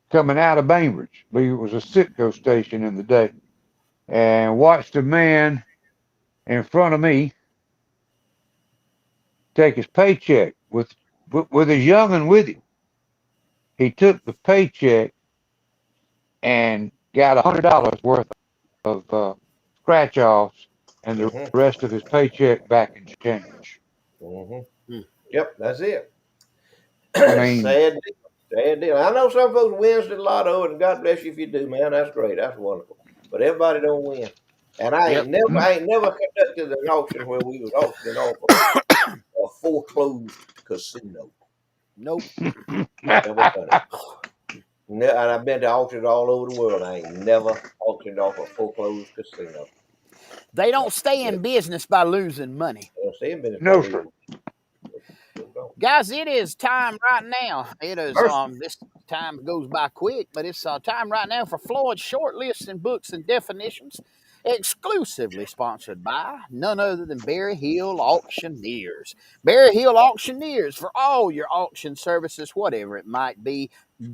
coming out of Bainbridge. I believe it was a Citgo station in the day, and watched a man in front of me take his paycheck with his young'un with him. He took the paycheck and got $100 worth of scratch offs and the Mm-hmm. rest of his paycheck back in change. Mm-hmm. Mm. Yep, that's it. I mean, Sad deal. Sad deal. I know some folks wins the lotto, and God bless you if you do, man. That's great. That's wonderful. But everybody don't win. And Yep. I ain't never conducted an auction where we was auctioning off a foreclosed casino. Nope. Never done it. And I've been to auctions all over the world. I ain't never auctioned off a foreclosed casino. They No, don't stay in business by losing money. I don't see him in his no, sir. losing. Don't. Guys, it is time right now. It is Mercy. this time goes by quick, but it's time right now for Floyd's short lists and books and definitions, exclusively sponsored by none other than Berry Hill Auctioneers. Berry Hill Auctioneers for all your auction services, whatever it might be,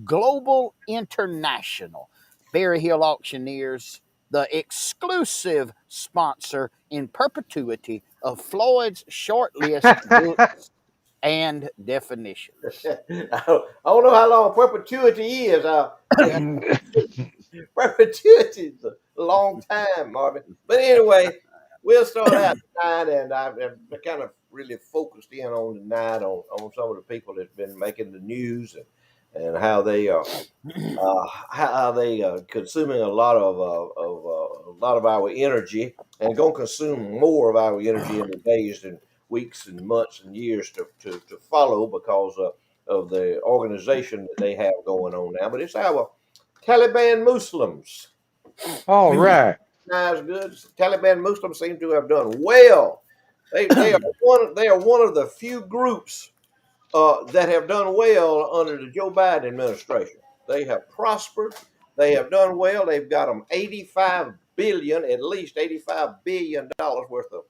global, international. Berry Hill Auctioneers, the exclusive sponsor in perpetuity of Floyd's short list books and definitions. I don't know how long perpetuity is. Perpetuity is a long time, Marvin. But anyway, we'll start out tonight, and I've kind of really focused in on tonight on some of the people that's been making the news, and how they consuming a lot of our energy, and going to consume more of our energy in the days and weeks and months and years to follow because of the organization that they have going on now. But it's our Taliban Muslims. All right. Nice, good. Taliban Muslims seem to have done well. They are one of the few groups that have done well under the Joe Biden administration. They have prospered. They have done well. They've got them 85 billion, at least 85 billion dollars worth of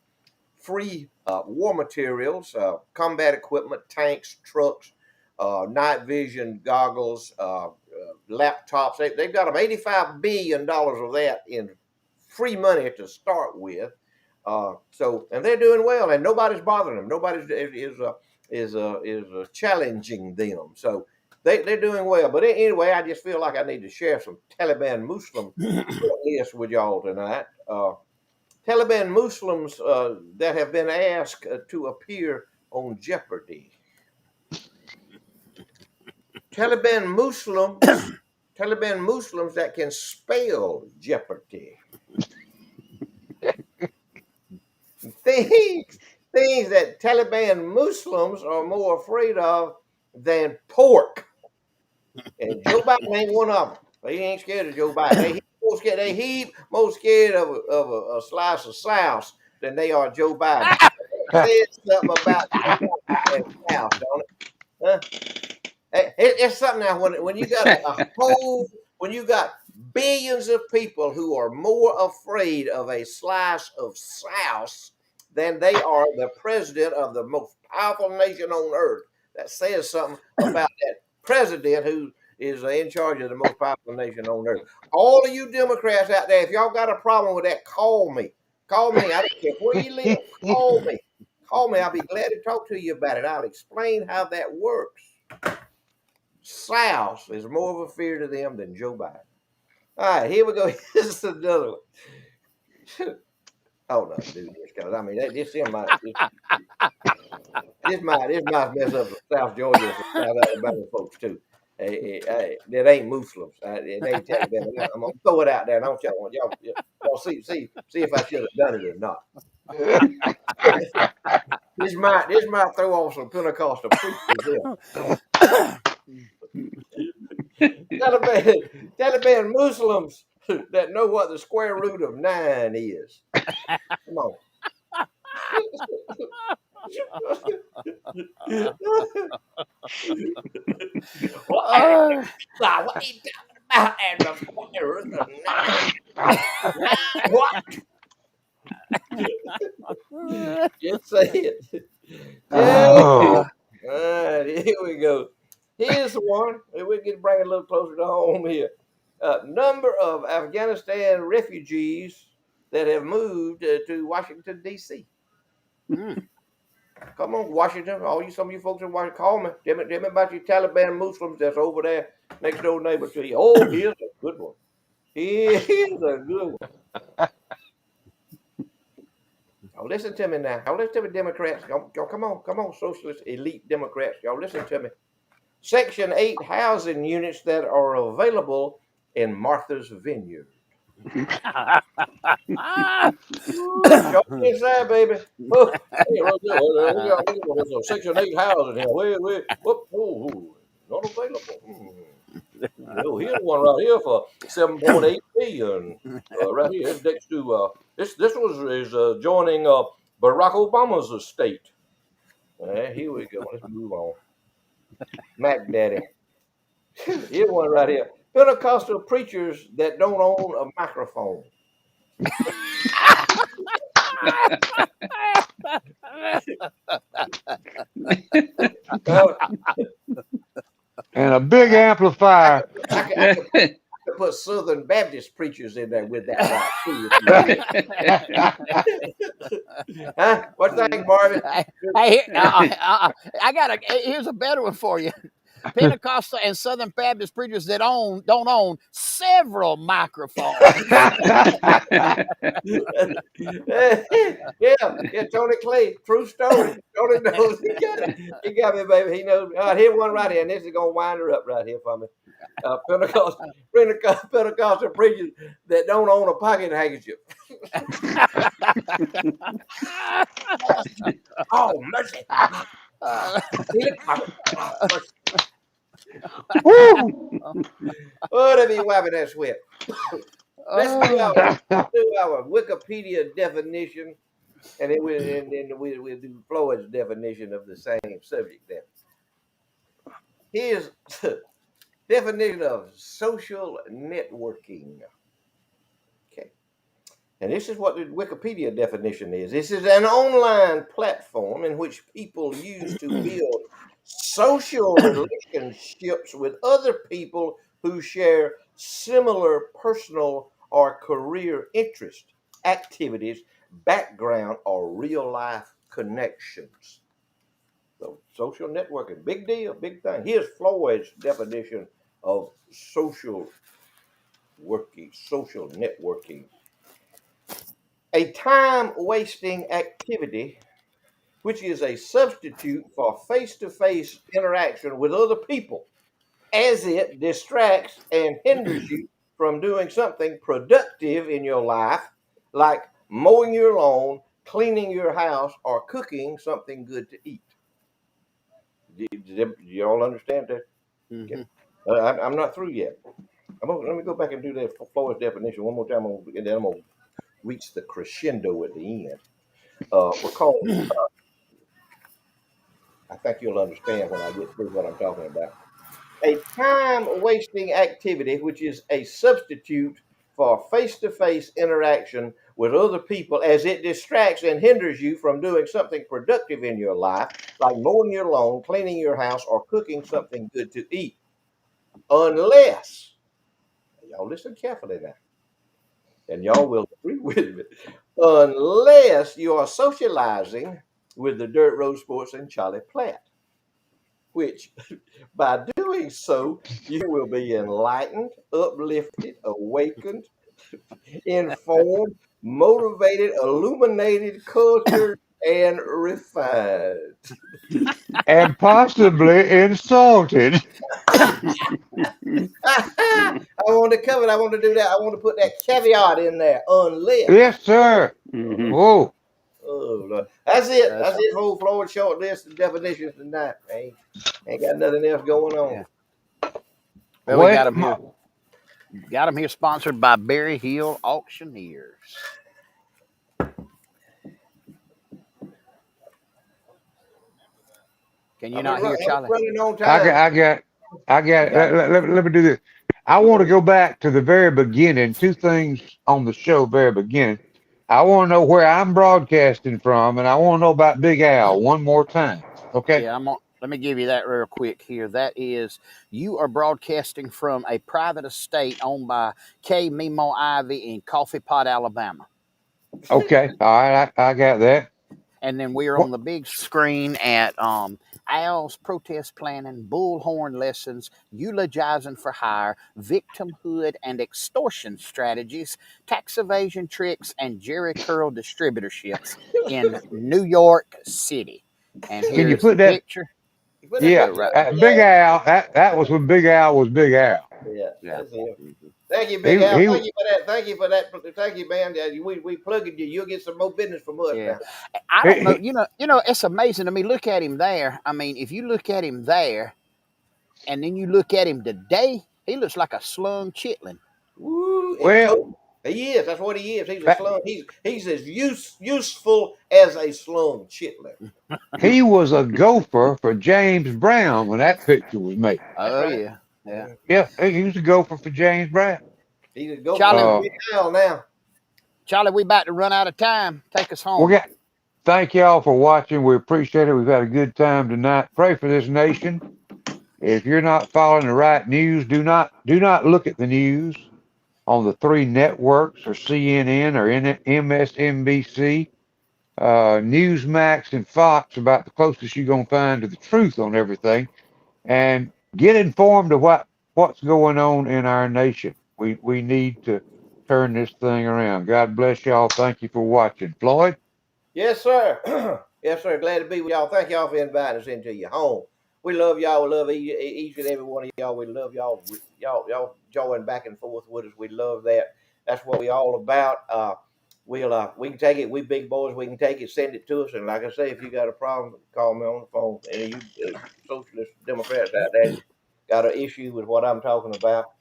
free war materials, combat equipment, tanks, trucks, night vision goggles, laptops. They've got them $85 billion of that in free money to start with. And they're doing well, and nobody's bothering them. Nobody's is challenging them. So they're doing well. But anyway, I just feel like I need to share some Taliban Muslim lists with y'all tonight. Taliban Muslims that have been asked to appear on Jeopardy. Taliban Muslims, Taliban Muslims that can spell Jeopardy. Things, things that Taliban Muslims are more afraid of than pork. And Joe Biden ain't one of them. He ain't scared of Joe Biden. They heap more scared of a slice of sauce than they are Joe Biden. Says something about and sauce, don't it? Huh? It's something now when you got when you got billions of people who are more afraid of a slice of sauce than they are the president of the most powerful nation on earth. That says something about that president who is in charge of the most powerful nation on earth. All of you Democrats out there, if y'all got a problem with that, call me. Call me. I don't care where you live. Call me. Call me. I'll be glad to talk to you about it. I'll explain how that works. South is more of a fear to them than Joe Biden. All right, here we go. Here's another one. Oh no, do this because I mean this might mess up South Georgia and some South Alabama folks too. That ain't Muslims. It ain't Taliban. I'm gonna throw it out there, and I don't y'all see if I should have done it or not. This might throw off some Pentecostal preachers here. Taliban Muslims that know what the square root of 9 is. Come on. Uh, What are you talking about? And the square root of 9? What? Just say it. Yeah. Oh, All right, here we go. Here's one. We can bring it a little closer to home here. Number of Afghanistan refugees that have moved to Washington, D.C. Come on, Washington. Some of you folks in Washington, call me. Tell me about your Taliban Muslims that's over there next door neighbor to you. Oh, here's a good one. Here's a good one. Y'all listen to me now. Y'all listen to me, Democrats. Y'all come on, socialist elite Democrats. Y'all listen to me. Section 8 housing units that are available in Martha's Vineyard. Y'all inside, baby. Oh, hey, Section 8 housing here. Whoop, not available. Here's one right here for 7.8 million. Right here, it's next to this is joining Barack Obama's estate. Here we go. Let's move on. Mac Daddy. Here's one right here. Pentecostal preachers that don't own a microphone. and a big amplifier. I could put Southern Baptist preachers in there with that right too. Huh? What do you think, Marvin? Hey, here's a better one for you. Pentecostal and Southern Baptist preachers that don't own several microphones. yeah, Tony Clay, true story. Tony knows he got me, baby. He knows. All right, here's one right here, and this is gonna wind her up right here for me. Pentecostal preachers that don't own a pocket handkerchief. Oh, mercy. Oh, they be wiping that sweat. Let's do our Wikipedia definition, and then we'll do Floyd's definition of the same subject then. Here's definition of social networking. Okay. And this is what the Wikipedia definition is. This is an online platform in which people use to build social relationships with other people who share similar personal or career interests, activities, background, or real life connections. So social networking, big deal, big thing. Here's Floyd's definition of social networking. A time wasting activity which is a substitute for face to face interaction with other people, as it distracts and hinders you from doing something productive in your life, like mowing your lawn, cleaning your house, or cooking something good to eat. Do you all understand that? Okay. Mm-hmm. I'm not through yet. Let me go back and do that Floyd's definition one more time, and then I'm going to reach the crescendo at the end. Because I think you'll understand when I get through what I'm talking about. A time wasting activity which is a substitute for face to face interaction with other people, as it distracts and hinders you from doing something productive in your life, like mowing your lawn, cleaning your house, or cooking something good to eat. Unless, y'all listen carefully now, and y'all will agree with me, unless you are socializing with the Dirt Road Sports and Charlie Platt, which by doing so, you will be enlightened, uplifted, awakened, informed, motivated, illuminated, cultured, and refined. And possibly insulted. I want to cover it. I want to do that. I want to put that caveat in there. Unless. Yes, sir. Mhm. Whoa. Oh, Lord. That's it. That's That's it. Whole Floyd short list of definitions tonight. Ain't got nothing else going on. yeah. Well, we got Wait, them here. Got them here sponsored by Berry Hill Auctioneers. Can you not hear I'm Charlie? running on I got, time. I got, I You got. got it. Let me do this. I want to go back to the very beginning. Two things on the show, very beginning. I want to know where I'm broadcasting from, and I want to know about Big Al one more time. Okay. Yeah, I'm on. Let me give you that real quick here. That is, you are broadcasting from a private estate owned by K. Mimo Ivy in Coffee Pot, Alabama. Okay. All right. I got that. And then we're What? on the big screen at Al's protest planning, bullhorn lessons, eulogizing for hire, victimhood and extortion strategies, tax evasion tricks, and Jerry Curl distributorships in New York City. And Can you here's the put that? picture. You put that Yeah. Put it picture right. up Big there. Al. That was when Big Al was Big Al. Yeah, Yeah. that's it. Mhm. Thank you, Big He Al. he. Thank you for that. Thank you for that. Thank you, man. We plugging you. You'll get some more business from us Yeah. now. I don't know. he It's amazing to me. Look at him there. I mean, if you look at him there and then you look at him today, he looks like a slung chitlin. Woo! It well, told he is. That's what he is. He's a that, slung. He's as useful as a slung chitlin. he was a gopher for James Brown when that picture was made. That's Oh right. yeah, yeah. Yeah. Yeah, he was a gopher for James Brown. He's a gopher for Charlie, Uh, Big Al now. Charlie, we about to run out of time. Take us we home. got. Thank y'all for watching. We appreciate it. We've had a good time tonight. Pray for this nation. If you're not following the right news, do not look at the news on the three networks or CNN or MSNBC, Newsmax, and Fox about the closest you're gonna find to the truth on everything. And get informed of what's going on in our nation. We need to turn this thing around. God bless y'all. Thank you for watching. Floyd? Yes, sir. Yes, sir. Glad to be with y'all. Thank y'all for inviting us into your home. We love y'all. We love each and every one of y'all. We love y'all. Y'all join back and forth with us. We love that. That's what we all about. We can take it. We big boys. We can take it. Send it to us. And like I say, if you got a problem, call me on the phone. Any of you socialist Democrats out there got an issue with what I'm talking about,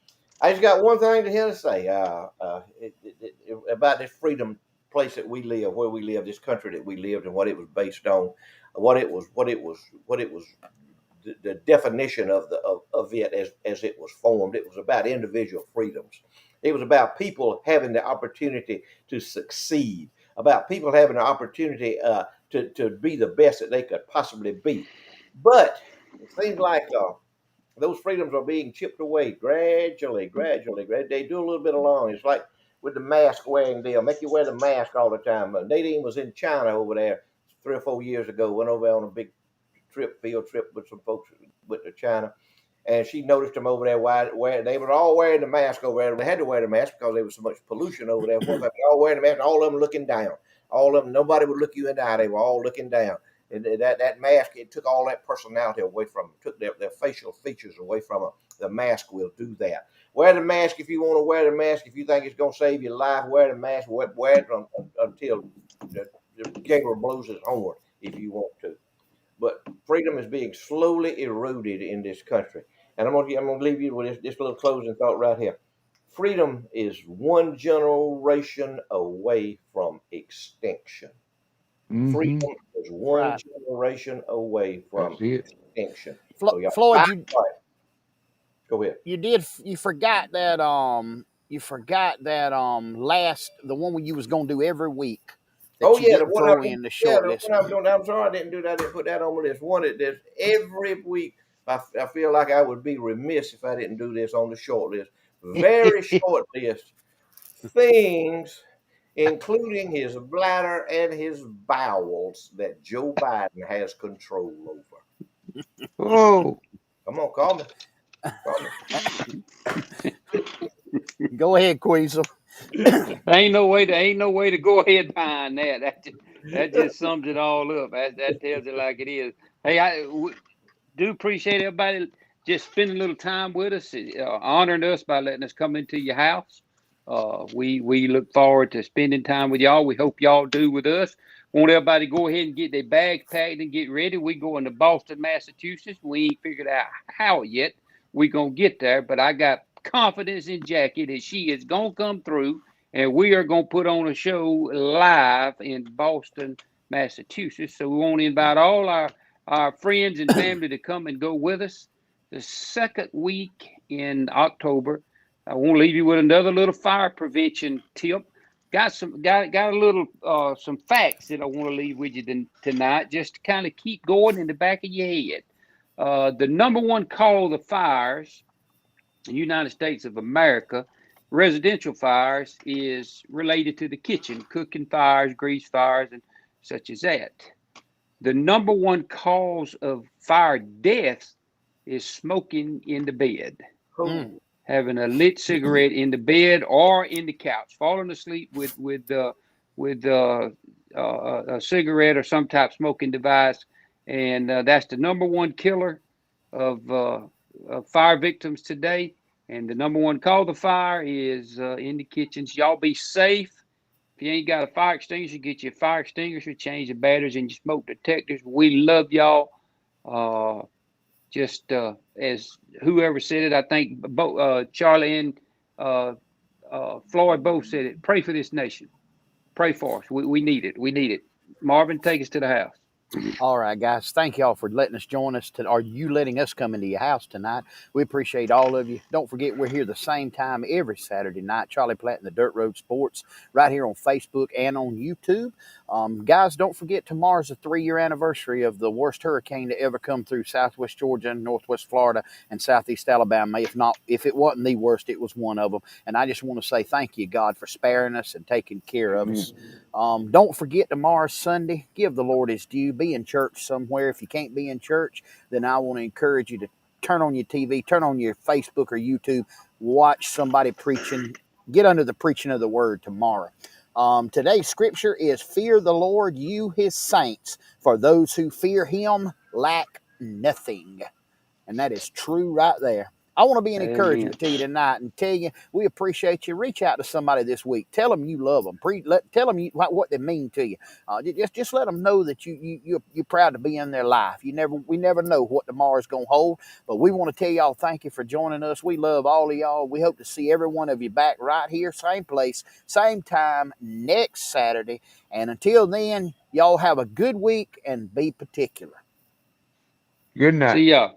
I just got one thing to here to say about this freedom place that we live, where we live, this country that we lived, and what it was based on, what it was, the definition of of it as it was formed. It was about individual freedoms. It was about people having the opportunity to succeed, about people having the opportunity to be the best that they could possibly be. But it seems like those freedoms are being chipped away gradually. They do a little bit along. It's like with the mask wearing deal. Make you wear the mask all the time. Nadine was in China over there 3 or 4 years ago. Went over on a big field trip with some folks with to China, and she noticed them over there. Where they were all wearing the mask over there. They had to wear the mask because there was so much pollution over there. But they were all wearing the mask, and all of them looking down. All of them, nobody would look you in the eye. They were all looking down. And that mask, it took all that personality away from them, took their facial features away from them. The mask will do that. Wear the mask if you want to wear the mask. If you think it's going to save your life, wear the mask. Wear it until the gator blows his horn if you want to. But freedom is being slowly eroded in this country. And I'm gonna leave you with this little closing thought right here. Freedom is one generation away from extinction. Mm-hmm. Freedom is one Right. generation away from That's it. extinction. Flo- So y'all Floyd, fight you for it. Go ahead. you forgot that last the one where you was gonna do every week that Oh you yeah, the didn't one throw in the yeah, short the list. one I was doing. I'm sorry I didn't do that. I didn't put that on my list. One that every week. I feel like I would be remiss if I didn't do this on the short list. Very short list. Things, including his bladder and his bowels, that Joe Biden has control over. Oh, Come on, call me. Call me. Go ahead, Queasel. Ain't no way to go ahead behind that. That just sums it all up. That tells it like it is. Hey, I do appreciate everybody just spending a little time with us, honoring us by letting us come into your house. We look forward to spending time with y'all. We hope y'all do with us. Want everybody to go ahead and get their bags packed and get ready. We going to Boston, Massachusetts. We ain't figured out how yet. We gonna get there, but I got confidence in Jackie that she is gonna come through, and we are gonna put on a show live in Boston, Massachusetts. So we want to invite all our friends and family to come and go with us. The second week in October, I want to leave you with another little fire prevention tip. Got a little some facts that I want to leave with you tonight, just to kind of keep going in the back of your head. The number one cause of fires in the United States of America, residential fires, is related to the kitchen, cooking fires, grease fires, and such as that. The number one cause of fire deaths is smoking in the bed, having a lit cigarette in the bed or in the couch, falling asleep with a cigarette or some type of smoking device, and that's the number one killer of fire victims today. And the number one cause of fire is in the kitchens. Y'all be safe. If you ain't got a fire extinguisher, get your fire extinguisher, change the batteries and your smoke detectors. We love y'all. Just as whoever said it, I think Charlie and Floyd both said it. Pray for this nation. Pray for us. We need it. We need it. Marvin, take us to the house. All right, guys. Thank y'all for letting us join us. Are you letting us come into your house tonight? We appreciate all of you. Don't forget, we're here the same time every Saturday night. Charlie Platt and the Dirt Road Sports, right here on Facebook and on YouTube. Guys, don't forget, tomorrow's the 3-year anniversary of the worst hurricane to ever come through Southwest Georgia, Northwest Florida, and Southeast Alabama. If it wasn't the worst, it was one of them. And I just want to say thank you, God, for sparing us and taking care of us. Don't forget, tomorrow's Sunday. Give the Lord his due. Be in church somewhere. If you can't be in church, then I want to encourage you to turn on your TV, turn on your Facebook or YouTube, watch somebody preaching. Get under the preaching of the word tomorrow. Today's scripture is, fear the Lord, you his saints, for those who fear him lack nothing. And that is true right there. I want to be an encouragement to you tonight and tell you we appreciate you. Reach out to somebody this week. Tell them you love them. Tell them what they mean to you. Just let them know that you're proud to be in their life. We never know what tomorrow's going to hold, but we want to tell y'all thank you for joining us. We love all of y'all. We hope to see every one of you back right here, same place, same time next Saturday. And until then, y'all have a good week and be particular. good night. See y'all.